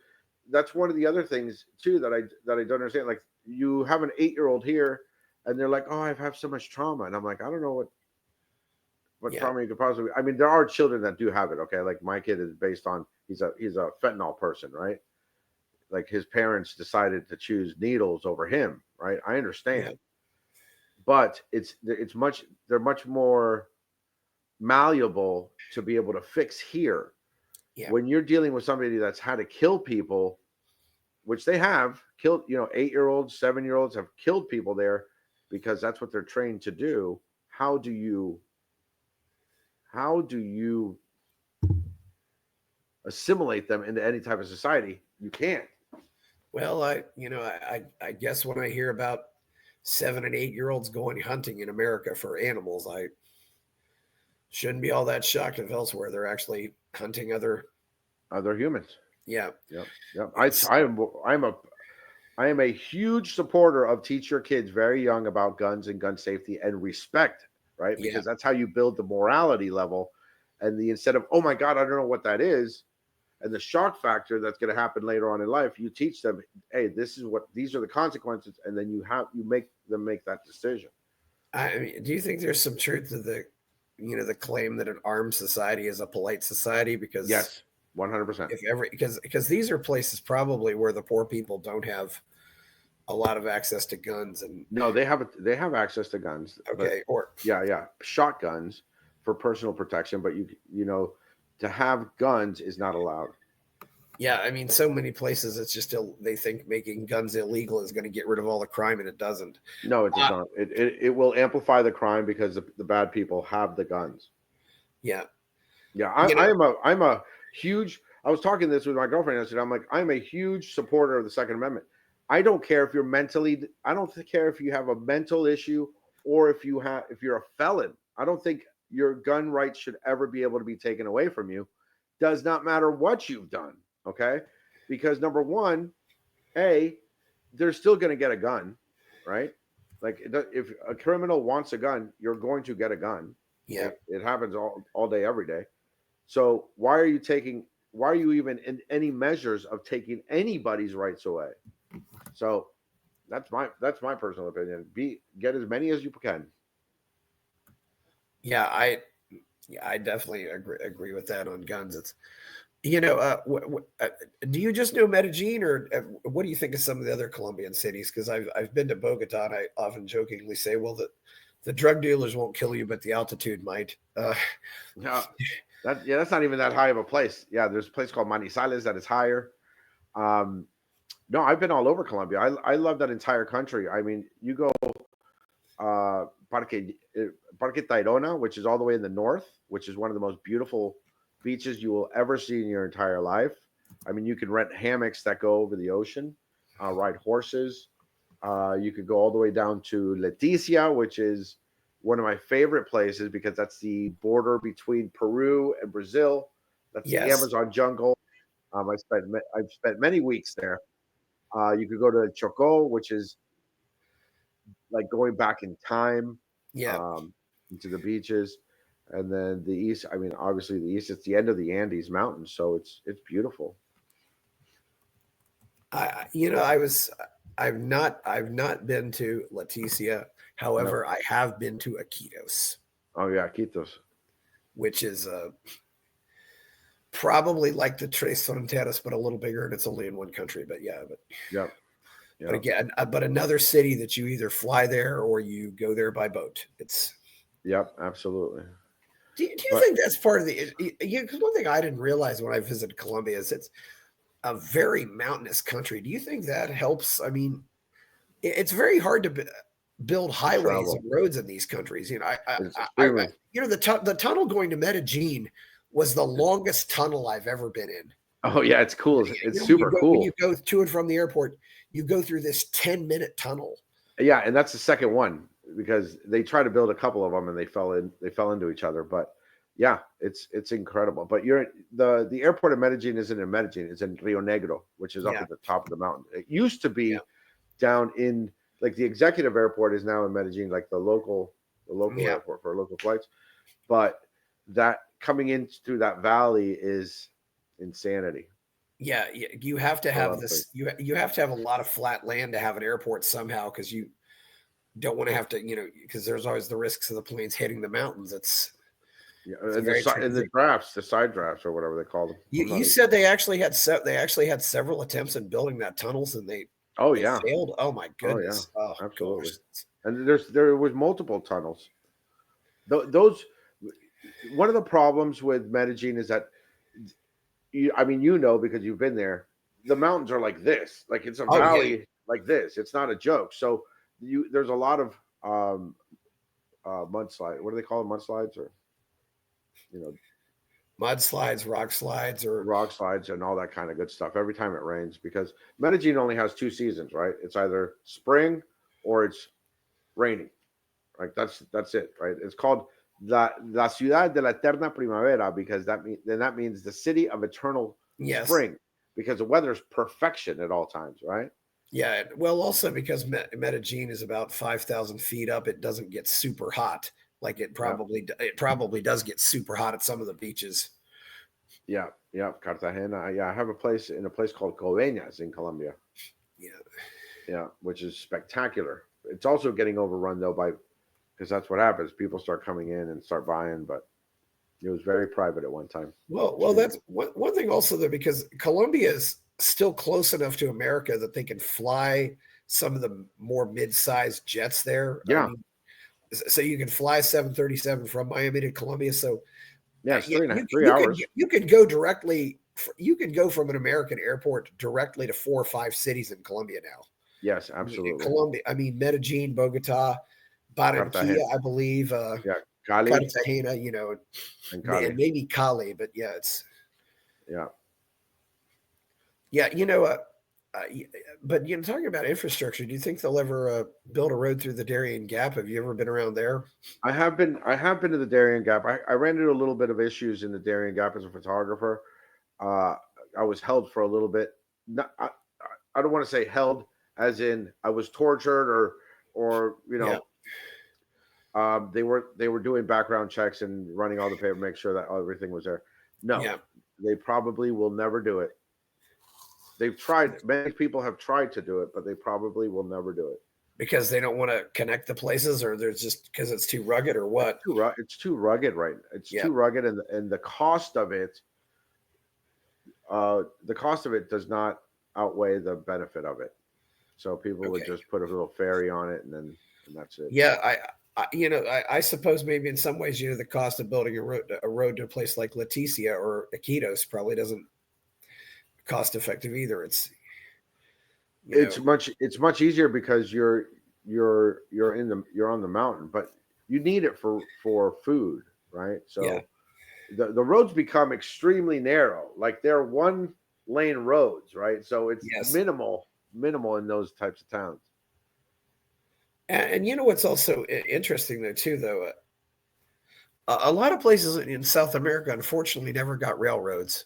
that's one of the other things too that I don't understand. Like you have an 8-year-old here and they're like, oh, I've had so much trauma. And I'm like, I don't know what trauma you could possibly. I mean, there are children that do have it. Okay. Like my kid is based on, he's a fentanyl person, right? Like his parents decided to choose needles over him, right? I understand. But they're much more malleable to be able to fix here. When you're dealing with somebody that's had to kill people, which they have killed, 8-year-olds, 7-year-olds have killed people there because that's what they're trained to do. How do you assimilate them into any type of society? You can't. Well, I guess when I hear about 7 and 8-year-olds going hunting in America for animals, I shouldn't be all that shocked if elsewhere they're actually hunting other humans. Yeah. Yep. I am a huge supporter of teach your kids very young about guns and gun safety and respect, right? Because that's how you build the morality level, and instead of, oh my God, I don't know what that is, and the shock factor that's going to happen later on in life, you teach them, hey, these are the consequences, and then you make them make that decision. I mean, do you think there's some truth to the claim that an armed society is a polite society? Because yes, 100%. Because these are places probably where the poor people don't have a lot of access to guns, and no, they have access to guns. Okay, shotguns for personal protection, but to have guns is not allowed. Yeah, I mean, so many places it's just they think making guns illegal is going to get rid of all the crime, and it doesn't. No, it does not. It will amplify the crime because the bad people have the guns. Yeah. I'm a huge. I was talking this with my girlfriend yesterday. I'm like, I'm a huge supporter of the Second Amendment. I don't care if you're mentally. I don't care if you have a mental issue or if you're a felon. I don't think your gun rights should ever be able to be taken away from you. Does not matter what you've done. Okay, because number one, they're still going to get a gun, right? Like if a criminal wants a gun, you're going to get a gun. Yeah, it happens all day, every day. So why are you even in any measures of taking anybody's rights away? So that's my personal opinion. Get as many as you can. Yeah, I definitely agree with that on guns. It's do you just know Medellin, or what do you think of some of the other Colombian cities? Because I've been to Bogota, and I often jokingly say, well, the drug dealers won't kill you, but the altitude might. That's not even that high of a place. Yeah, there's a place called Manizales that is higher. No, I've been all over Colombia. I love that entire country. I mean, you go Parque Tayrona, which is all the way in the north, which is one of the most beautiful beaches you will ever see in your entire life. I mean, you can rent hammocks that go over the ocean, ride horses. You could go all the way down to Leticia, which is one of my favorite places because that's the border between Peru and Brazil. That's the Amazon jungle. I've spent many weeks there. You could go to Chocó, which is like going back in time. Into the beaches. And then the east, I mean, obviously the east, it's the end of the Andes Mountains, so it's beautiful. I've not been to Leticia. However, I have been to Iquitos. Oh yeah, Iquitos, which is probably like the Tres Fronteras, but a little bigger, and it's only in one country. But but again, but another city that you either fly there or you go there by boat. It's absolutely. Do you think that's part of the? Because one thing I didn't realize when I visited Colombia is a very mountainous country. Do you think that helps? I mean, it's very hard to build highways and travel. roads in these countries. It's extremely. The tunnel going to Medellin was the longest tunnel I've ever been in. Oh yeah, it's cool. It's super When you cool. go to and from the airport, you go through this 10-minute tunnel. Yeah, and that's the second one because they tried to build a couple of them and they fell into each other. But yeah, it's incredible. But the airport in Medellin isn't in Medellin; it's in Rio Negro, which is up Yeah, at the top of the mountain. It used to yeah, be down in like the executive airport is now in Medellin, like the local yeah, airport for local flights. But that coming in through that valley is insanity yeah. You have to for a have lot of this. places. You have to have a lot of flat land to have an airport somehow, because you don't want to have to, because there's always the risks of the planes hitting the mountains. Yeah, It's a and the very side tricky and the thing. drafts, the side drafts or whatever they call them. You I'm not. you said they actually had several attempts at building that tunnels, and Oh they yeah, failed. Oh my oh yeah, goodness. Oh absolutely. gosh. And there was multiple tunnels. Those one of the problems with Medellin is that I mean because you've been there. The mountains are like this, like it's a Oh yeah. valley like this. It's not a joke. So there's a lot of mudslide. What do they call them? Mudslides or you know Mudslides, rock slides, or rock slides and all that kind of good stuff every time it rains because Medellin only has two seasons, right? It's either spring or it's raining. Like that's it, right? It's called la ciudad de la eterna primavera because that means the city of eternal yes. spring because the weather's perfection at all times, right? Yeah. Well, also because Medellin is about 5,000 feet up, it doesn't get super hot. Like Yeah, it probably does get super hot at some of the beaches. yeah, yeah. Cartagena. Yeah, I have a place called Coveñas in Colombia. Yeah. Yeah, which is spectacular. It's also getting overrun though by because that's what happens. People start coming in and start buying, but it was very private at one time. Well, Extremely. that's one thing also, though, because Colombia is still close enough to America that they can fly some of the more mid-sized jets there. I Yeah, mean, so you can fly 737 from Miami to Colombia. So yeah. It's yeah, three and a half, you three you can hours. you can go directly. You can go from an American airport directly to 4 or 5 cities in Colombia now. Yes, I mean, in absolutely. Colombia, I mean, Medellin, Bogota, Cartagena. Barranquilla, I believe, Yeah, Cali Cartagena, and and Cali. maybe Cali. But yeah, it's Yeah, yeah, but talking about infrastructure, do you think they'll ever build a road through the Darien Gap? Have you ever been around there? I have been. I have been to the Darien Gap. I ran into a little bit of issues in the Darien Gap as a photographer. Uh, I was held for a little bit. Not, I don't want to say held as in I was tortured or Yeah, they were doing background checks and running all the paper, make sure that everything was there. No, yeah, they probably will never do it. They've tried. Many people have tried to do it, but they probably will never do it. because they don't want to connect the places, or there's just because it's too rugged, or what? It's too rugged, right? It's Yeah, too rugged, and the cost of it does not outweigh the benefit of it. So people would okay, just put a little ferry on it, and that's it. yeah. I suppose maybe in some ways, the cost of building a road to a place like Leticia or Iquitos probably doesn't cost effective either. You know, It's much easier because you're on the mountain, but you need it for food, right? yeah, So the roads become extremely narrow, like they're one lane roads, right? So it's yes. minimal in those types of towns. And what's also interesting though too, though, a lot of places in South America unfortunately never got railroads,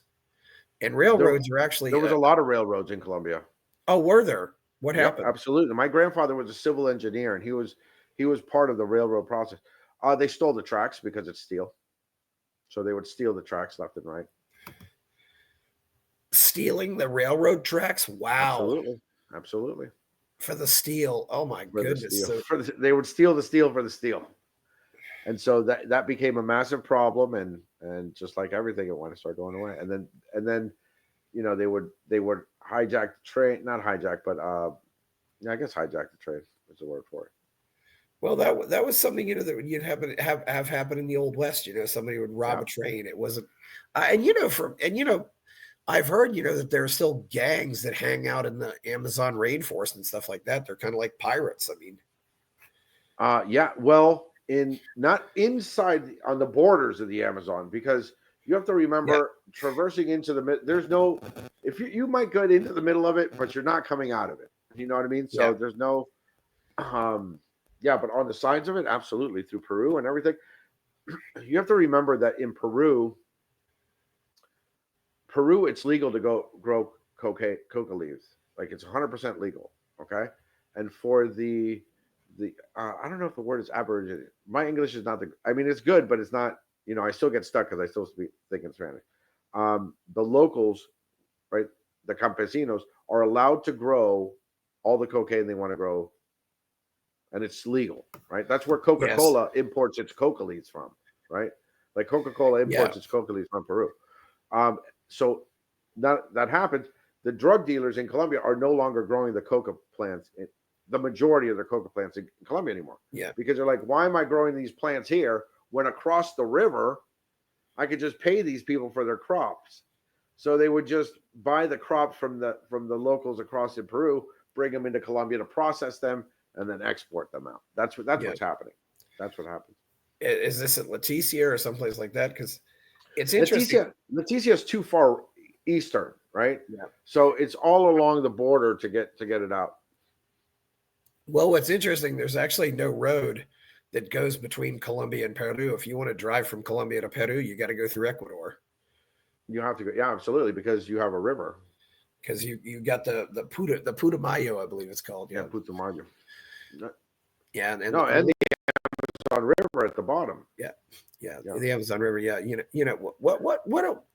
and There railroads are there actually was a lot of railroads in Colombia. oh, were there? What Yep, happened? absolutely. My grandfather was a civil engineer, and he was part of the railroad process. They stole the tracks because it's steel, so they would steal the tracks left and right. Stealing the railroad tracks? Wow. Absolutely, absolutely. For the steel. Oh my For the goodness. steel, So they would steal the steel for the steel, and so that became a massive problem. And just like everything, it went to start going away. And then they would hijack the train, not hijack, but yeah, I guess hijack the train is the word for it. well, that was something that you'd have happen in the old west. Somebody would rob Yeah, a train. It wasn't, and I've heard, that there are still gangs that hang out in the Amazon rainforest and stuff like that. They're kind of like pirates. I mean, Yeah, well, not inside on the borders of the Amazon, because you have to yeah, remember traversing into there's no, if you might get into the middle of it, but you're not coming out of it. You know what I mean? yeah, So there's no, yeah, but on the sides of it, absolutely, through Peru and everything. You have to remember that in Peru, it's legal to go grow coca leaves. Like it's 100% legal. Okay, and for the I don't know if the word is Aboriginal. My English is not the. I mean, it's good, but it's not. I still get stuck because I still speak thinking Spanish. The locals, right? The campesinos are allowed to grow all the cocaine they want to grow, and it's legal, right? That's where yes, Coca-Cola imports its coca leaves from, right? Like Coca-Cola yeah, imports its coca leaves from Peru. So that happens. The drug dealers in Colombia are no longer growing the coca plants, the majority of their coca plants in Colombia anymore, yeah, because they're like, why am I growing these plants here when across the river I could just pay these people for their crops? So they would just buy the crops from the locals across in Peru, bring them into Colombia to process them, and then export them out. That's yeah. what's happening. That's what happens. Is this at Leticia or someplace like that? Because it's interesting. Leticia is too far eastern, right? Yeah. So it's all along the border to get it out. Well, what's interesting, there's actually no road that goes between Colombia and Peru. If you want to drive from Colombia to Peru, you got to go through Ecuador You have to go, yeah, absolutely, because you have a river. because you got the Putumayo, I believe it's called. Yeah, Yeah, Putumayo. yeah, No, and the Amazon River at the bottom. yeah, yeah, Yeah, the Amazon River. Yeah,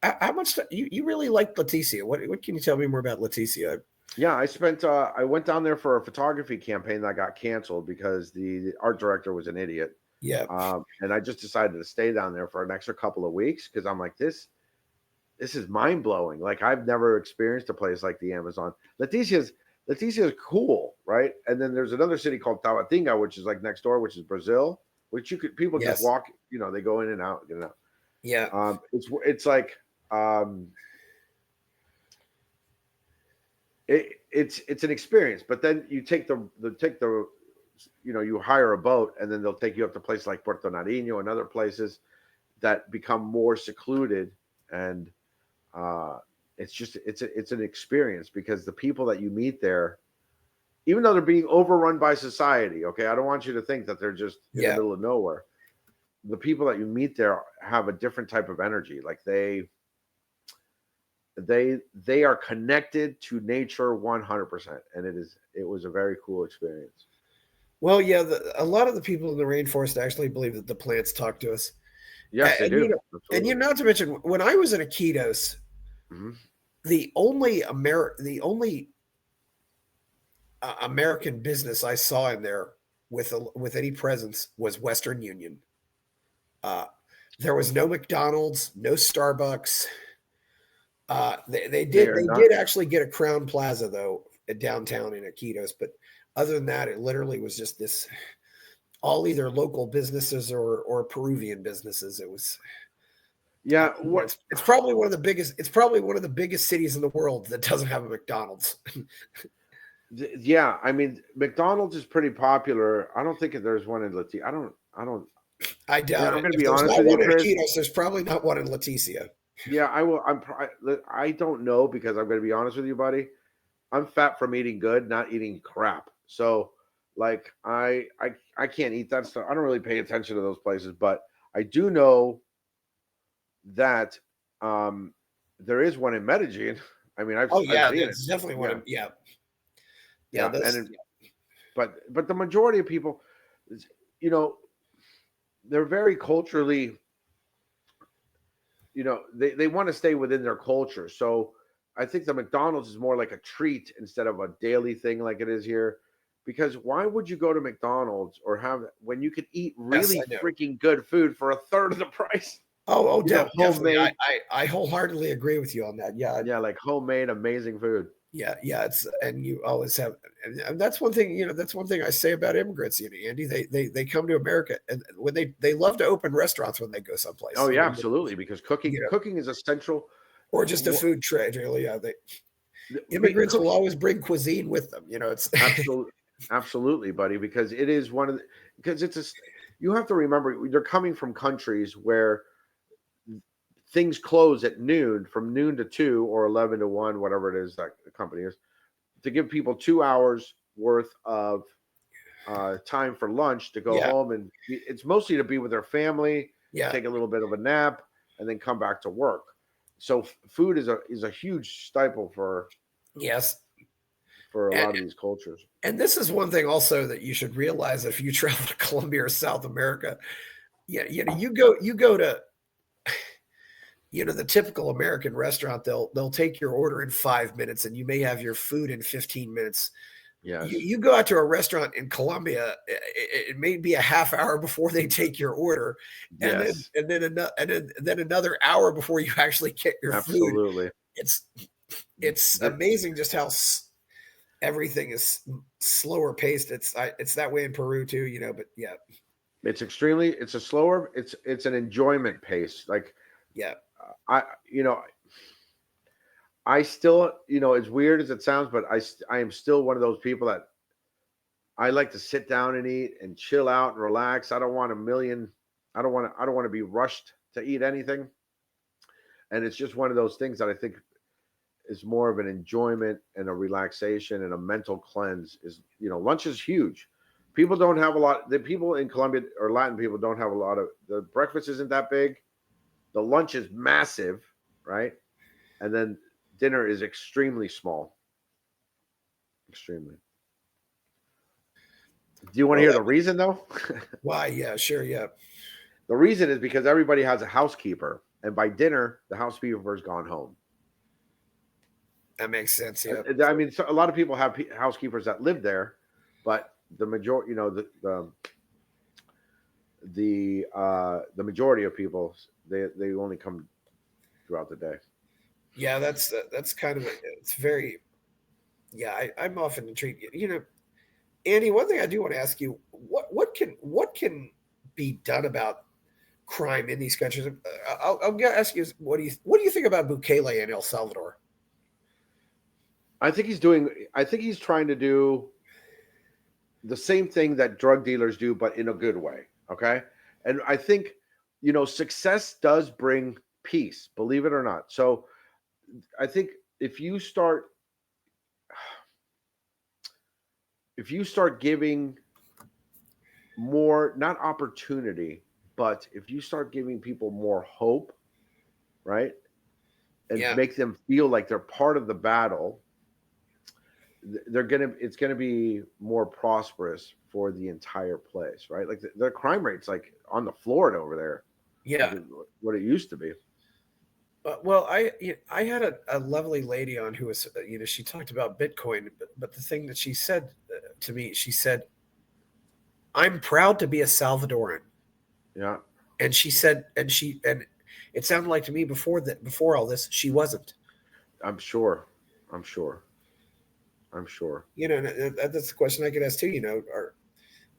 how much you really like Leticia? What can you tell me more about Leticia? yeah. I went down there for a photography campaign that got canceled because the art director was an idiot. Yeah, And I just decided to stay down there for an extra couple of weeks because I'm like, this is mind blowing. Like I've never experienced a place like the Amazon. Leticia is cool, right? And then there's another city called Tabatinga, which is like next door, which is Brazil, which people just yes, walk. They go in and out, yeah, It's like it's an experience. But then you take the you hire a boat, and then they'll take you up to places like Puerto Nariño and other places that become more secluded, and it's an experience because the people that you meet there, even though they're being overrun by society, okay, I don't want you to think that they're just in the yeah. middle of nowhere. The people that you meet there have a different type of energy. Like they are connected to nature 100%, and it was a very cool experience. Well, yeah, a lot of the people in the rainforest actually believe that the plants talk to us. Yes, they And do. not to mention when I was in Iquitos, Hmm. the only American business I saw in there with any presence was Western Union. Uh, there was no McDonald's, no Starbucks. They They did are they not. did actually get a Crown Plaza though downtown in Iquitos, but other than that, it literally was just this all either local businesses or Peruvian businesses. It was Yeah. What? it's probably one of the biggest. It's probably one of the biggest cities in the world that doesn't have a McDonald's. Yeah. I mean, McDonald's is pretty popular. I don't think there's one in Latina. I don't. I And doubt I'm it. going to If be there's honest not with you, one in Chris. Iquitos, there's probably not one in Leticia. Yeah, I will. I don't know because I'm going to be honest with you, buddy. I'm fat from eating good, not eating crap. So, like, I can't eat that stuff. I don't really pay attention to those places, but I do know that there is one in Medellin. I mean, Oh I've yeah, seen it. there's definitely one. Yeah, Yeah, yeah. yeah, Those. but the majority of people, you know, they're very culturally, they want to stay within their culture. So I think the McDonald's is more like a treat instead of a daily thing like it is here. Because why would you go to McDonald's or have when you could eat Yes, really I know. freaking good food for a third of the price? Oh, definitely. Homemade, I wholeheartedly agree with you on that. Yeah, yeah, like homemade amazing food. yeah. It's and you always have, and that's one thing. That's one thing I say about immigrants. Andy, they come to America and when they love to open restaurants when they go someplace. Oh yeah, absolutely. Because cooking You know, cooking is essential. or just a food trade. Really, yeah. Immigrants will Cooking, always bring cuisine with them. It's absolutely, absolutely, buddy, because it is one of the, because you have to remember they're coming from countries where things close at noon, from noon to 2 or 11 to 1, whatever it is that the company is, to give people 2 hours worth of time for lunch to go yeah, home, and it's mostly to be with their family, yeah, take a little bit of a nap, and then come back to work. So food is a huge staple yes. for a And, lot of these cultures. and this is one thing also that you should realize if you travel to Colombia or South America. Yeah, you go to the typical American restaurant. They'll take your order in 5 minutes, and you may have your food in 15 minutes. You, Yes, you go out to a restaurant in Colombia, it may be a half hour before they take your order, and then yes, and then ano- and then another hour before you actually get your food. absolutely. It's it's The, amazing just how everything is slower paced. It's that way in Peru too, But yeah, it's a slower, it's an enjoyment pace. Like yeah, I, you know, I still, as weird as it sounds, but I am still one of those people that I like to sit down and eat and chill out and relax. I don't want a million. I don't want to be rushed to eat anything. And it's just one of those things that I think is more of an enjoyment and a relaxation and a mental cleanse. Is lunch is huge. People don't have a lot. The people in Colombia or Latin people don't have a lot of. The breakfast isn't that big. The lunch is massive, right? And then dinner is extremely small. Extremely. Do you want to well, hear the reason though? why? Yeah, sure, yeah, The reason is because everybody has a housekeeper, and by dinner, the housekeeper's gone home. that makes sense. Yeah, I mean, so a lot of people have housekeepers that live there, but the majority, the majority of people, they only come throughout the day. yeah, that's kind of it's very. Yeah, I'm often intrigued. Andy, one thing I do want to ask you: what can be done about crime in these countries? I'll ask you: what do you think about Bukele in El Salvador? I think he's trying to do the same thing that drug dealers do, but in a good way. Okay. And I think, success does bring peace, believe it or not. So I think if you start giving more, not opportunity, but if you start giving people more hope, right? And Yeah, make them feel like they're part of the battle, it's gonna be more prosperous for the entire place, right? Like the crime rate's like on the floor over there, like yeah. what it used to be. Well, I had a lovely lady on who was she talked about Bitcoin, but the thing that she said to me, she said, "I'm proud to be a Salvadoran," Yeah, and she said, and it sounded like to me before all this, she wasn't. I'm sure. I'm sure. I'm sure. That's the question I could ask too.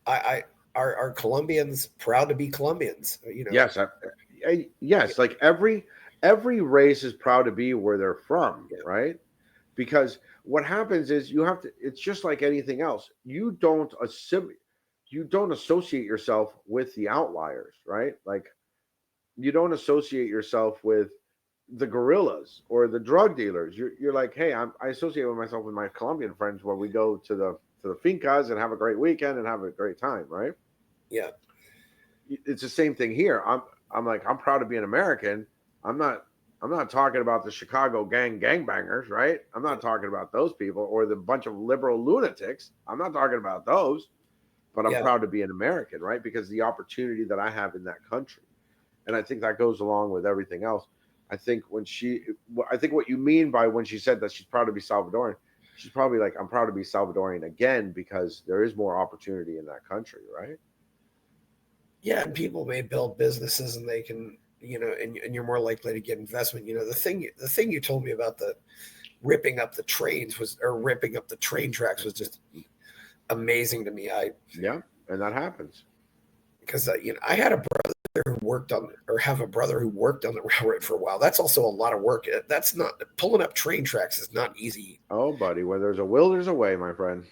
I are Colombians proud to be Colombians? Yes, yes. Like every race is proud to be where they're from, Yeah, right? Because what happens is you have to. It's just like anything else. You don't associate yourself with the outliers, right? Like you don't associate yourself with the gorillas or the drug dealers. You're like, hey, I associate with myself with my Colombian friends where we go to the fincas and have a great weekend and have a great time, right? yeah, It's the same thing here. I'm like, I'm proud to be an American. I'm not I'm not talking about the Chicago gangbangers, right? I'm yeah, not talking about those people or the bunch of liberal lunatics. I'm not talking about those, but I'm yeah, proud to be an American, right? Because the opportunity that I have in that country. And I think that goes along with everything else. I think what you mean by when she said that she's proud to be Salvadoran, she's probably like, I'm proud to be Salvadorian again because there is more opportunity in that country, right? yeah. And people may build businesses, and they can, and you're more likely to get investment. The thing you told me about the ripping up the trains or ripping up the train tracks was just amazing to me. Yeah, and that happens. Because I had a brother who worked on, or have a brother who worked on the railroad for a while. That's also a lot of work. That's not, pulling up train tracks is not easy. Oh, buddy, where there's a will, there's a way, my friend.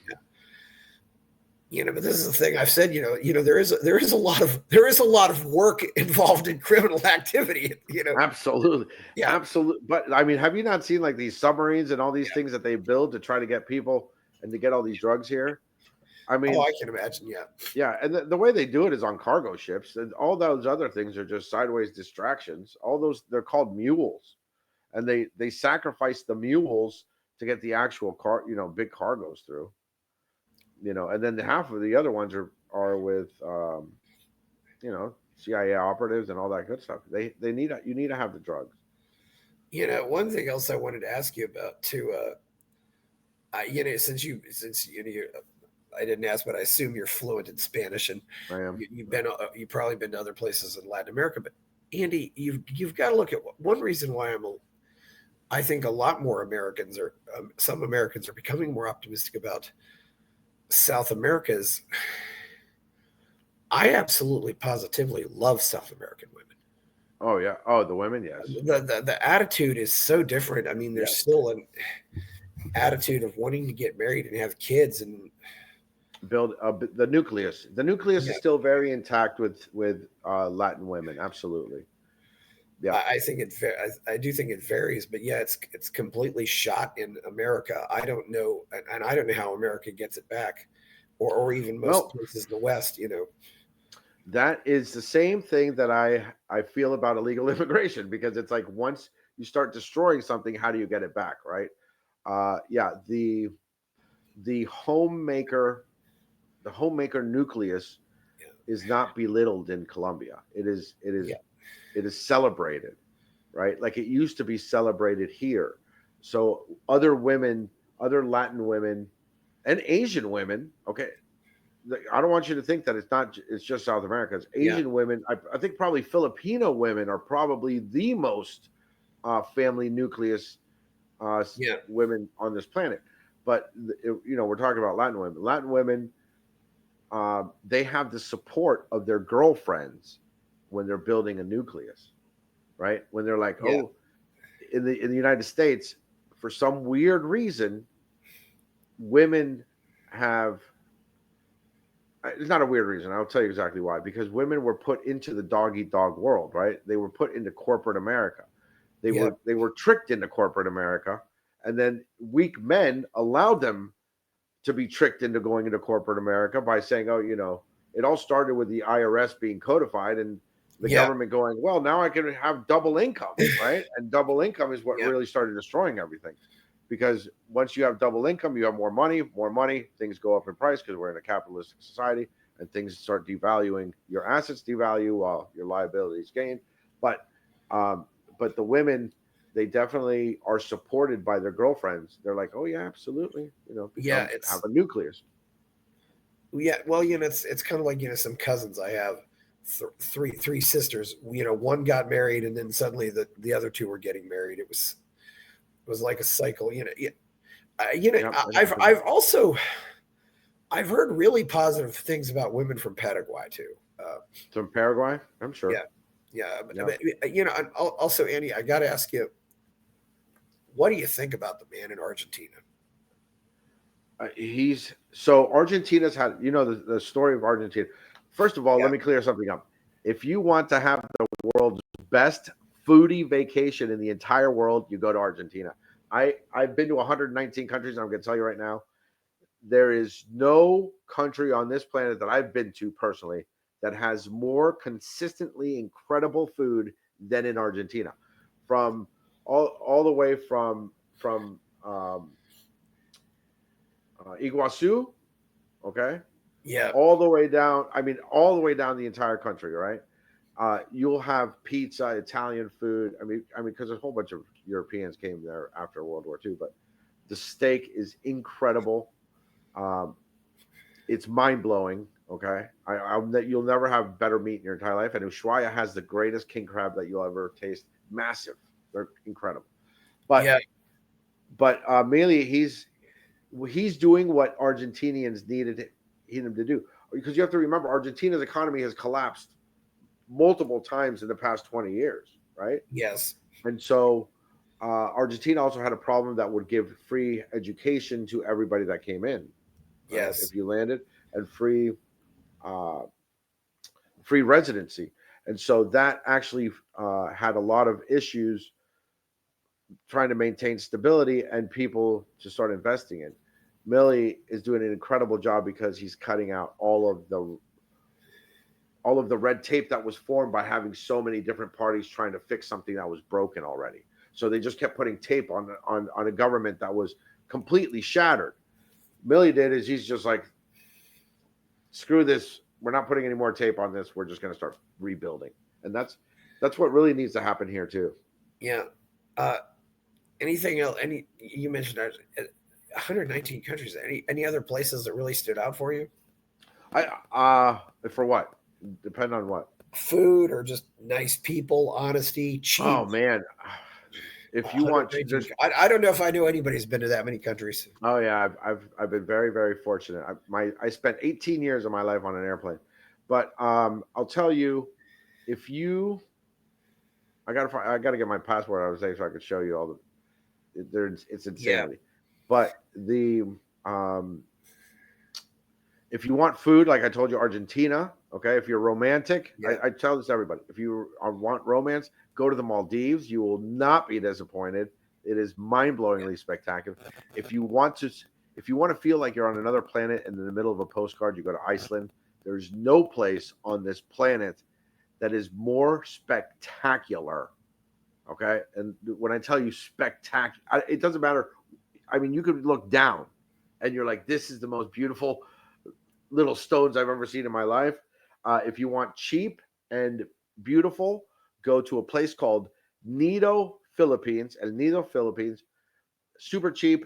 But this is the thing I've said. There is a lot of work involved in criminal activity. Absolutely, Yeah, absolutely. But I mean, have you not seen like these submarines and all these things that they build to try to get people and to get all these drugs here? I mean, I can imagine. Yeah, yeah, and the way they do it is on cargo ships, and all those other things are just sideways distractions. All those, they're called mules, and they sacrifice the mules to get the actual big cargoes through. And then half of the other ones are with CIA operatives and all that good stuff. You need to have the drugs. One thing else I wanted to ask you about too. Since I didn't ask, but I assume you're fluent in Spanish, and I am. you've probably been to other places in Latin America. But Andy, you've got to look at one reason why I think a lot more Americans are some Americans are becoming more optimistic about South America. Is I absolutely positively love South American women. Oh yeah. Oh, the women, yes. The attitude is so different. I mean, there's still an attitude of wanting to get married and have kids and build the nucleus. The nucleus is still very intact with Latin women. Absolutely. Yeah, I think I do think it varies, but yeah, it's completely shot in America. I don't know, and I don't know how America gets it back, or even most places in the West. That is the same thing that I feel about illegal immigration, because it's like once you start destroying something, how do you get it back, right? The homemaker nucleus is not belittled in Colombia. It is celebrated, right? Like it used to be celebrated here. So other women, other Latin women, and Asian women, okay. I don't want you to think that it's just South America. It's Asian women. I think probably Filipino women are probably the most family nucleus women on this planet. But we're talking about Latin women. Latin women, they have the support of their girlfriends when they're building a nucleus, right? When they're like, in the United States, for some weird reason, women have. It's not a weird reason. I'll tell you exactly why. Because women were put into the dog eat dog world, right? They were put into corporate America. They were tricked into corporate America, and then weak men allowed them to be tricked into going into corporate America by saying, "Oh, it all started with the IRS being codified and the government going, well, now I can have double income, right?" And double income is what really started destroying everything. Because once you have double income, you have more money, things go up in price because we're in a capitalistic society, and things start devaluing. Your assets devalue while your liabilities gain. But the women, they definitely are supported by their girlfriends. They're like, oh yeah, absolutely, have a nucleus. Yeah, well, it's kind of like some cousins I have, three sisters. One got married, and then suddenly the other two were getting married. It was like a cycle. I've heard really positive things about women from Paraguay too. From Paraguay, I'm sure. Yeah. Also, Andy, I got to ask you, what do you think about the man in Argentina? Argentina's had, the story of Argentina. First of all, let me clear something up. If you want to have the world's best foodie vacation in the entire world, you go to Argentina. I've been to 119 countries, and I'm going to tell you right now, there is no country on this planet that I've been to personally that has more consistently incredible food than in Argentina. From all the way from Iguazu, okay? Yeah. All the way down, all the way down the entire country, right? You'll have pizza, Italian food. Because a whole bunch of Europeans came there after World War II, but the steak is incredible. It's mind blowing. Okay, you'll never have better meat in your entire life. And Ushuaia has the greatest king crab that you'll ever taste. Massive, they're incredible. But mainly he's doing what Argentinians needed him to do, because you have to remember Argentina's economy has collapsed multiple times in the past 20 years, right? Yes. And so Argentina also had a problem that would give free education to everybody that came in, right? Yes. If you landed, and uh, free residency. And so that actually had a lot of issues trying to maintain stability and people to start investing in. Millie is doing an incredible job because he's cutting out all of the red tape that was formed by having so many different parties trying to fix something that was broken already. So they just kept putting tape on a government that was completely shattered. Millie did is he's just like, screw this. We're not putting any more tape on this. We're just going to start rebuilding, and that's what really needs to happen here too. Yeah. Uh, Anything else? Any you mentioned 119 countries. Any other places that really stood out for you? For what? Depend on what? Food or just nice people, honesty, Oh cheap. man, if you want, 119. there's. I don't know if I know anybody's been to that many countries. Oh yeah, I've been very very fortunate. I spent 18 years of my life on an airplane, but I'll tell you, if you I gotta get my passport out of today so I could show you all there's it's Yeah. insanity. But the um if you want food, like I told you, Argentina, okay, if you're romantic, Yeah. I tell this to everybody. If you want romance, go to the Maldives. You will not be disappointed. It is Yeah. mind-blowingly spectacular. If you want to if you want to feel like you're on another planet and in the middle of a postcard, you go to Iceland. There's no place on this planet that is more spectacular. Okay. And when I tell you spectacular, it doesn't matter. I mean, you could look down and you're like, this is the most beautiful little stones I've ever seen in my life. If you want cheap and beautiful, go to a place called Nido, Philippines. El Nido, Philippines. Super cheap,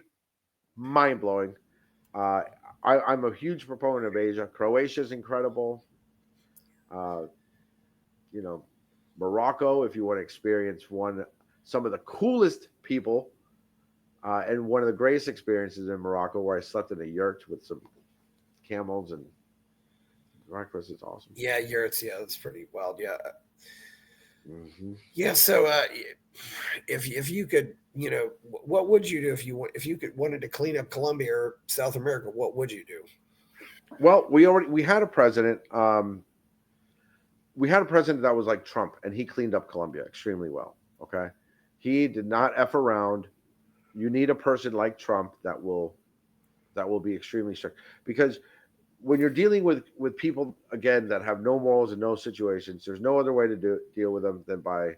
mind blowing. Uh, I'm a huge proponent of Asia. Croatia is incredible. Uh, you know, Morocco, if you want to experience some of the coolest people, and one of the greatest experiences in Morocco, where I slept in a yurt with some camels and Morocco is awesome. Yeah, yurts. Yeah, that's pretty wild. Yeah. Hmm. Yeah. So, if you could, what would you do if you could wanted to clean up Colombia or South America? What would you do? Well, we had a president. We had a president that was like Trump, and he cleaned up Colombia extremely well. Okay, he did not f around. You need a person like Trump that will be extremely strict because when you're dealing with people again that have no morals and no situations, there's no other way to deal with them than by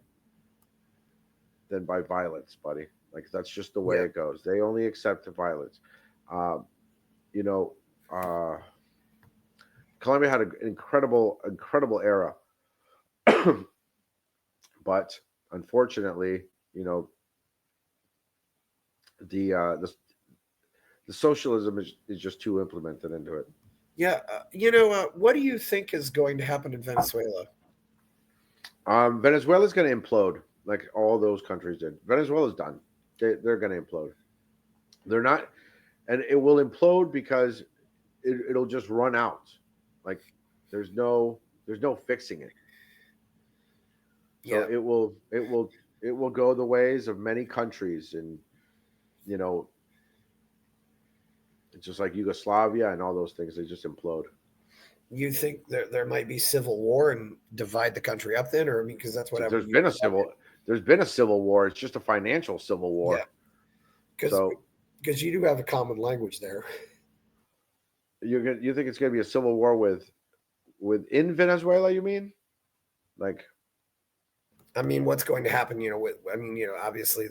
violence, buddy. Like that's just the way Yeah. it goes. They only accept the violence. Um, you know, uh, Colombia had an incredible era, but unfortunately, you know, the uh, the, the socialism is just too implemented into it. Yeah. What do you think is going to happen in Venezuela? Venezuela's going to implode, like all those countries did. Venezuela's done. They're going to implode. They're not, and it will implode because it'll just run out. Like there's no fixing it. So Yeah. it will go the ways of many countries, and you know, it's just like Yugoslavia and all those things. They just implode. You think there might be civil war and divide the country up then, or I mean, because that's what So happened in Yugoslavia. there's been a civil war. It's just a financial civil Yeah, war. because So because you do have a common language there. you think it's going to be a civil war within Venezuela? You mean like I mean, what's going to happen? Obviously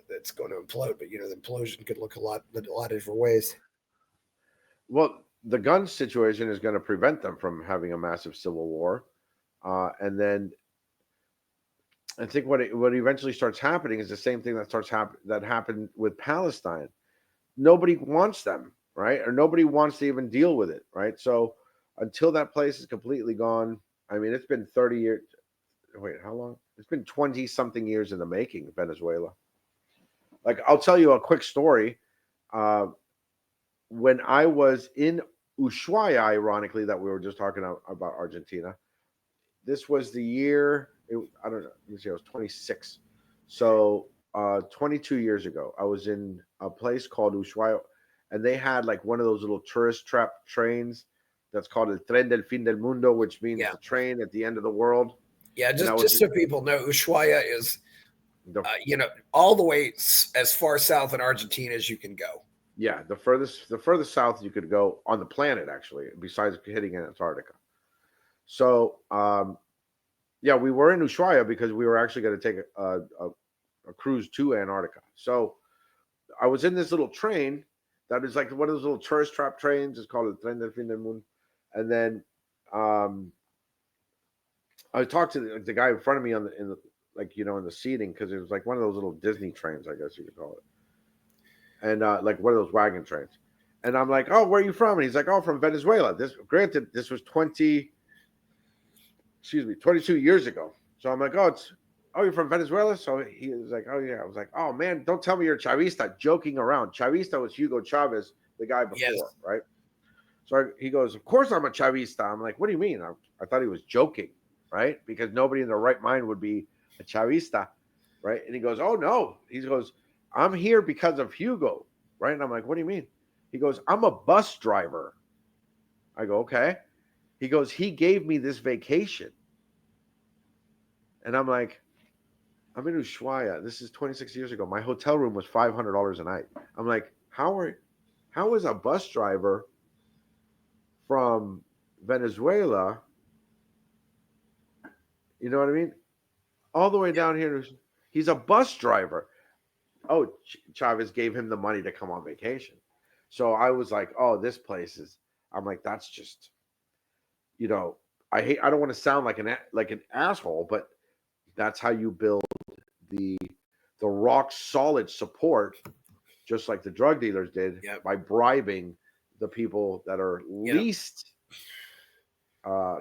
it's going to implode, but the implosion could look a lot of different ways. well, the gun situation is going to prevent them from having a massive civil war, and then I think what eventually starts happening is the same thing that happened with Palestine. Nobody wants them, right? Or nobody wants to even deal with it, right? So until that place is completely gone, I mean, it's been 30 years. Wait, how long? It's been 20 something years in the making, Venezuela. Like, I'll tell you a quick story. Uh, when I was in Ushuaia, ironically, that we were just talking about Argentina, this was the year. I don't know. Let me see. I was 26. So 22 years ago, I was in a place called Ushuaia, and they had like one of those little tourist trap trains that's called el tren del fin del mundo, which means the train at the end of the world. Yeah, just so people know, Ushuaia is, all the way as far south in Argentina as you can go. Yeah, the furthest south you could go on the planet, actually, besides hitting Antarctica. So, yeah, we were in Ushuaia because we were actually going to take a cruise to Antarctica. So I was in this little train that is like one of those little tourist trap trains. It's called el tren del fin del mundo. And then I talked to the guy in front of me in the seating, because it was like one of those little Disney trains, I guess you could call it. And like one of those wagon trains. And I'm like, oh, where are you from? And he's like, oh, from Venezuela. This was 22 years ago. So I'm like, oh, you're from Venezuela? So he was like, oh, yeah. I was like, oh, man, don't tell me you're Chavista, joking around. Chavista was Hugo Chavez, the guy before, right? So he goes, of course I'm a Chavista. I'm like, what do you mean? I thought he was joking, right? Because nobody in their right mind would be a Chavista, right? And he goes, oh, no. He goes, I'm here because of Hugo, right? And I'm like, what do you mean? He goes, I'm a bus driver. I go, okay. He goes, he gave me this vacation. And I'm like, I'm in Ushuaia. This is 26 years ago. My hotel room was $500 a night. I'm like, how is a bus driver from Venezuela, you know what I mean, all the way down here? He's a bus driver. Oh, Chavez gave him the money to come on vacation. So I was like, oh, this place is, I'm like, that's just, I don't want to sound like an asshole, but that's how you build the rock solid support, just like the drug dealers did, by bribing the people that are least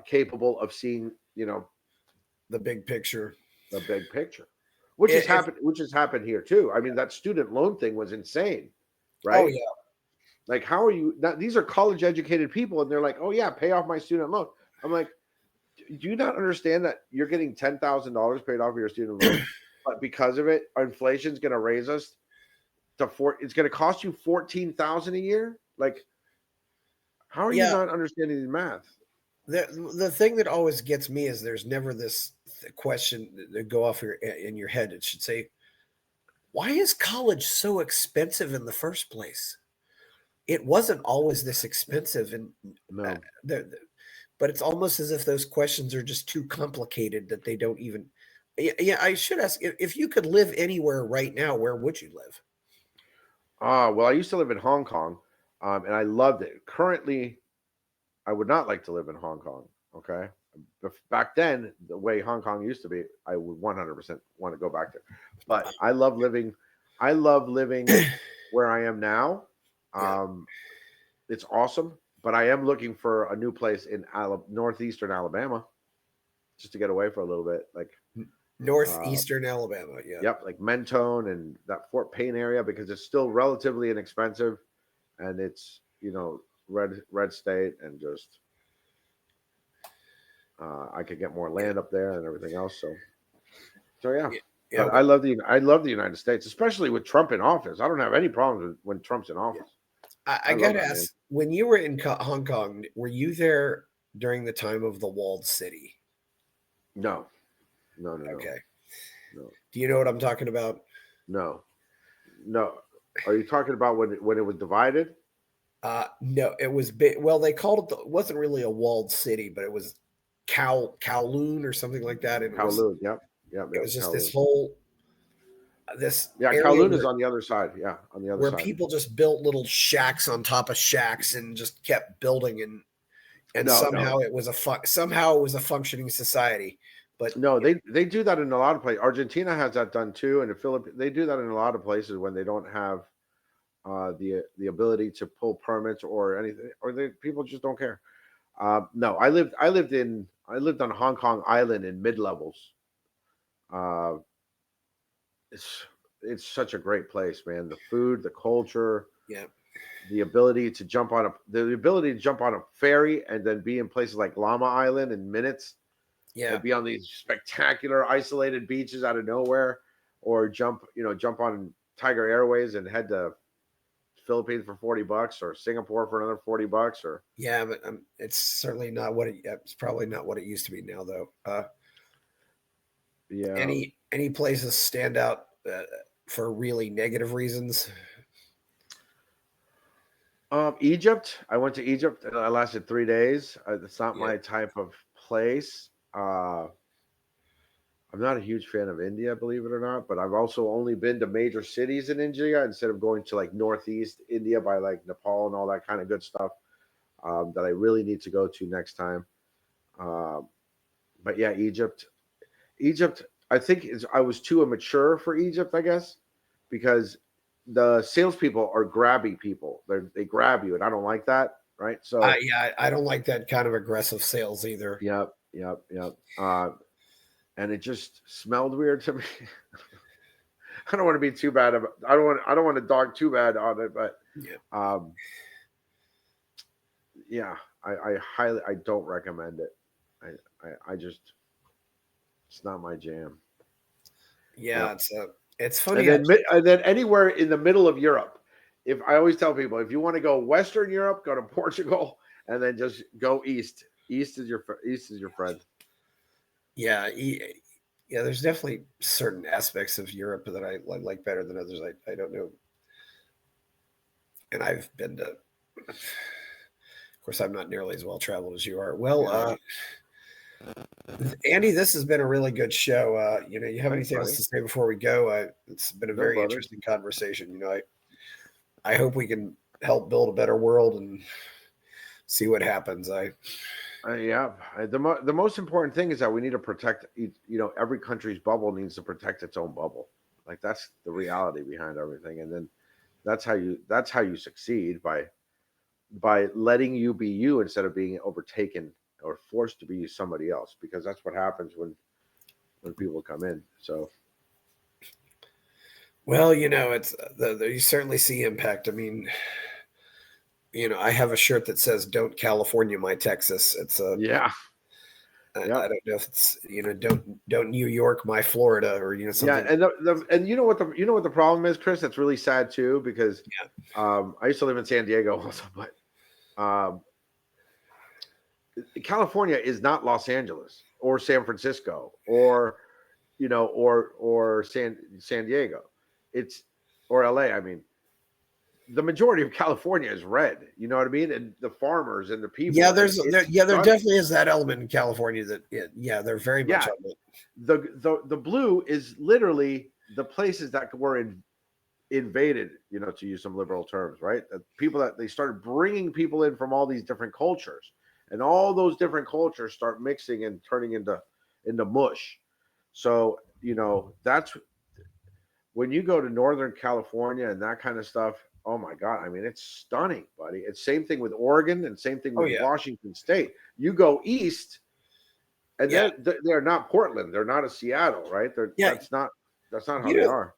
capable of seeing, the big picture. Which has happened here too. I mean, that student loan thing was insane, right? Oh yeah. Like, how are you? These are college educated people, and they're like, "Oh yeah, pay off my student loan." I'm like, do you not understand that you're getting $10,000 paid off of your student loan, but because of it, inflation's going to raise us to it's going to cost you $14,000 a year? Like, how are you not understanding the math? The thing that always gets me is there's never this question that go off in your head. It should say, why is college so expensive in the first place? It wasn't always this expensive. And no, but it's almost as if those questions are just too complicated that they don't even. Yeah, I should ask, if you could live anywhere right now, where would you live? Well, I used to live in Hong Kong, and I loved it. Currently, I would not like to live in Hong Kong. Okay. Back then, the way Hong Kong used to be, I would 100% want to go back there. But I love living where I am now. It's awesome. But I am looking for a new place in northeastern Alabama, just to get away for a little bit. Like northeastern Alabama. Yeah. Yep. Like Mentone and that Fort Payne area, because it's still relatively inexpensive, and it's, red state, and just I could get more land up there and everything else. So yeah. But I love the United States, especially with Trump in office. I don't have any problems with when Trump's in office. I gotta ask, when you were in Hong Kong, were you there during the time of the walled city? No. Okay. No. Do you know what I'm talking about? No. Are you talking about when it was divided? No, it was big. Well, they called it. It wasn't really a walled city, but it was Kowloon or something like that. And Kowloon. Yep. It was just this whole. Kowloon is on the other side. Yeah, on the other side. Where people just built little shacks on top of shacks and just kept building, and somehow it was a functioning society. But no, they do that in a lot of places. Argentina has that done too, and the Philippines, they do that in a lot of places when they don't have the ability to pull permits or anything, or people just don't care. No, I lived on Hong Kong Island in mid-levels. It's such a great place, man. The food, the culture, the ability to jump on a ferry and then be in places like Llama Island in minutes. Yeah. and be on these spectacular isolated beaches out of nowhere, or jump on Tiger Airways and head to Philippines for $40 or Singapore for another $40 or Yeah, but it's certainly not what it's probably not what it used to be now, though. yeah. Any places stand out for really negative reasons? Egypt. I went to Egypt. And I lasted 3 days. It's not Yeah. my type of place. I'm not a huge fan of India, believe it or not, but I've also only been to major cities in India instead of going to like northeast India by like Nepal and all that kind of good stuff that I really need to go to next time. Um, but yeah, Egypt. Egypt, I think I was too immature for Egypt, I guess, because the salespeople are grabby people. They grab you, and I don't like that. Right. So, Yeah, I don't like that kind of aggressive sales either. yep, yep, yep. And it just smelled weird to me. I don't want to be too bad about. I don't want to dog too bad on it, but Yeah. um, yeah, I don't recommend it. I just it's not my jam. Yeah, Yep. it's And funny. then anywhere in the middle of Europe. If I always tell people, if you want to go Western Europe, go to Portugal, and then just go east. East is your friend. Yeah, yeah. There's definitely certain aspects of Europe that I like better than others. I don't know, and I've been to. Of course, I'm not nearly as well traveled as you are. Well, Yeah. Andy, this has been a really good show. You have Thanks, anything else buddy. to say before we go? It's been a No, very brother. interesting conversation. I hope we can help build a better world and see what happens. Yeah. The most important thing is that we need to protect. Every country's bubble needs to protect its own bubble. Like that's the reality behind everything, and then that's how you succeed by letting you be you instead of being overtaken or forced to be somebody else, because that's what happens when people come in. So Well, it's you certainly see impact. I mean, I have a shirt that says "Don't California my Texas." It's a yeah, I yeah, don't know if it's don't New York my Florida or yeah. something. And you know what the problem is, Chris? That's really sad too, because Yeah, I used to live in San Diego also, but um, California is not Los Angeles or San Francisco or or San Diego. It's or LA. I mean, the majority of California is red. You know what I mean? And the farmers and the yeah. people, and it's There stunning. definitely is that element in California that yeah, they're very much Yeah, on it. the blue is literally the places that were invaded. To use some liberal terms, right? The people that they started bringing people in from all these different cultures, and all those different cultures start mixing and turning into mush. So that's when you go to Northern California and that kind of stuff. Oh my God! I mean, it's stunning, buddy. It's same thing with Oregon and same thing Oh with yeah, Washington State. You go east, and yeah, they're not Portland. They're not a Seattle, right? yeah. That's not how You they know, are.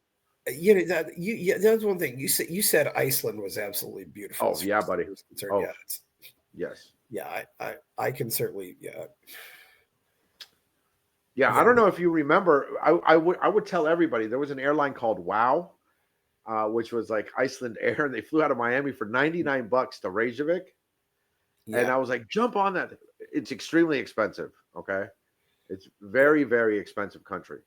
that yeah. That's one thing you said Iceland was absolutely beautiful Oh as far yeah, as buddy. I was concerned. Oh Yeah, yes. yeah. I can certainly Yeah, I yeah. don't know if you remember. I would tell everybody there was an airline called Wow, which was like Iceland Air, and they flew out of Miami for $99 to Reykjavik, and Yeah. I was like, jump on that. It's extremely expensive. Okay, it's Yeah. very very expensive country.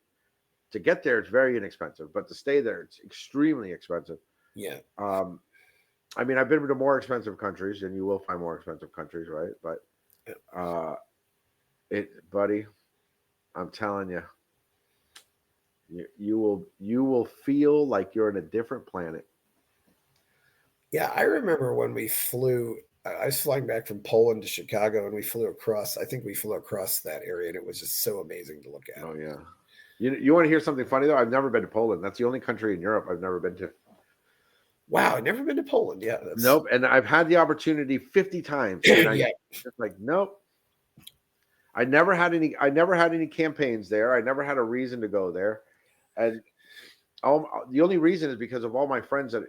To get there, it's very inexpensive, but to stay there, it's extremely expensive. Yeah. Um, I mean, I've been to more expensive countries, and you will find more expensive countries, right? But Yeah. uh, buddy, I'm telling you, you will feel like you're in a different planet. Yeah, I remember when we flew. I was flying back from Poland to Chicago, and we flew across. I think we flew across that area, and it was just so amazing to look at. Oh yeah. You want to hear something funny though? I've never been to Poland. That's the only country in Europe I've never been to. Wow, I've never been to Poland. Yeah, that's Nope. And I've had the opportunity 50 times, and I yeah, just like nope. I never had any campaigns there. I never had a reason to go there. And the only reason is because of all my friends that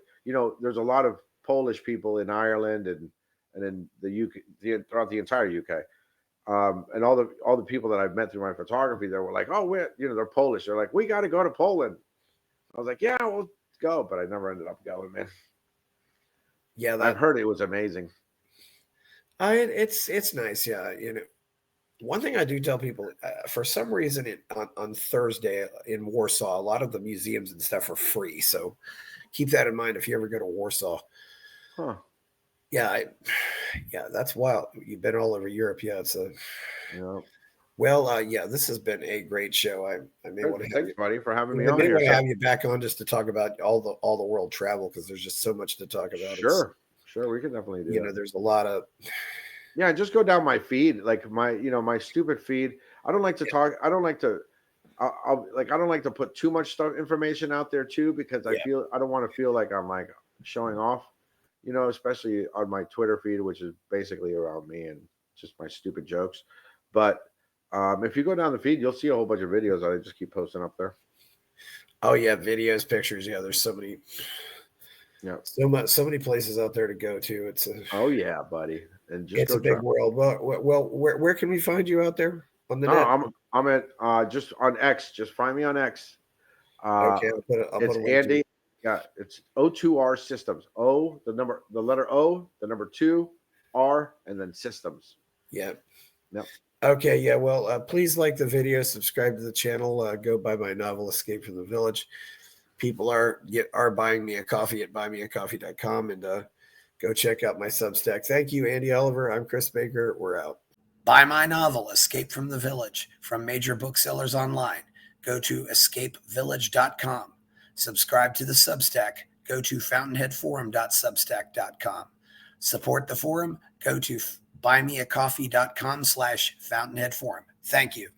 there's a lot of Polish people in Ireland and in the UK, throughout the entire UK. And all the people that I've met through my photography, they were like, "Oh, they're Polish. They're like, we got to go to Poland." I was like, "Yeah, we'll go," but I never ended up going, man. Yeah, I've heard it was amazing. It's nice. Yeah, one thing I do tell people, for some reason, on Thursday in Warsaw, a lot of the museums and stuff are free. So keep that in mind if you ever go to Warsaw. Huh? Yeah, yeah, that's wild. You've been all over Europe. Yeah, Yeah. Well, yeah, this has been a great show. I may want to have Thanks, buddy, for having me I on may here. want to have you back on just to talk about all the world travel, because there's just so much to talk about. Sure, we can definitely do. There's a lot of. Yeah, just go down my feed, like my stupid feed. I don't like to talk. I don't like to. I don't like to put too much information out there too, because I don't want to feel like I'm like showing off, especially on my Twitter feed, which is basically around me and just my stupid jokes. But if you go down the feed, you'll see a whole bunch of videos that I just keep posting up there. Oh yeah, videos, pictures. Yeah, there's so many. Yeah, so many places out there to go to. Oh yeah, buddy, and just it's a big world. Well, where can we find you out there on the net? I'm at just on X. Just find me on X. Okay, I'll it's put a Andy. Yeah, it's O2R Systems. The letter O, the number 2, R, and then Systems. Yeah. Yep. Okay. Yeah. Well, please like the video, subscribe to the channel, go buy my novel, Escape from the Village. People are buying me a coffee at buymeacoffee.com, and go check out my Substack. Thank you, Andy Oliver. I'm Chris Baker. We're out. Buy my novel, Escape from the Village, from major booksellers online. Go to escapevillage.com. Subscribe to the Substack. Go to fountainheadforum.substack.com. Support the forum. Go to buymeacoffee.com/fountainheadforum. Thank you.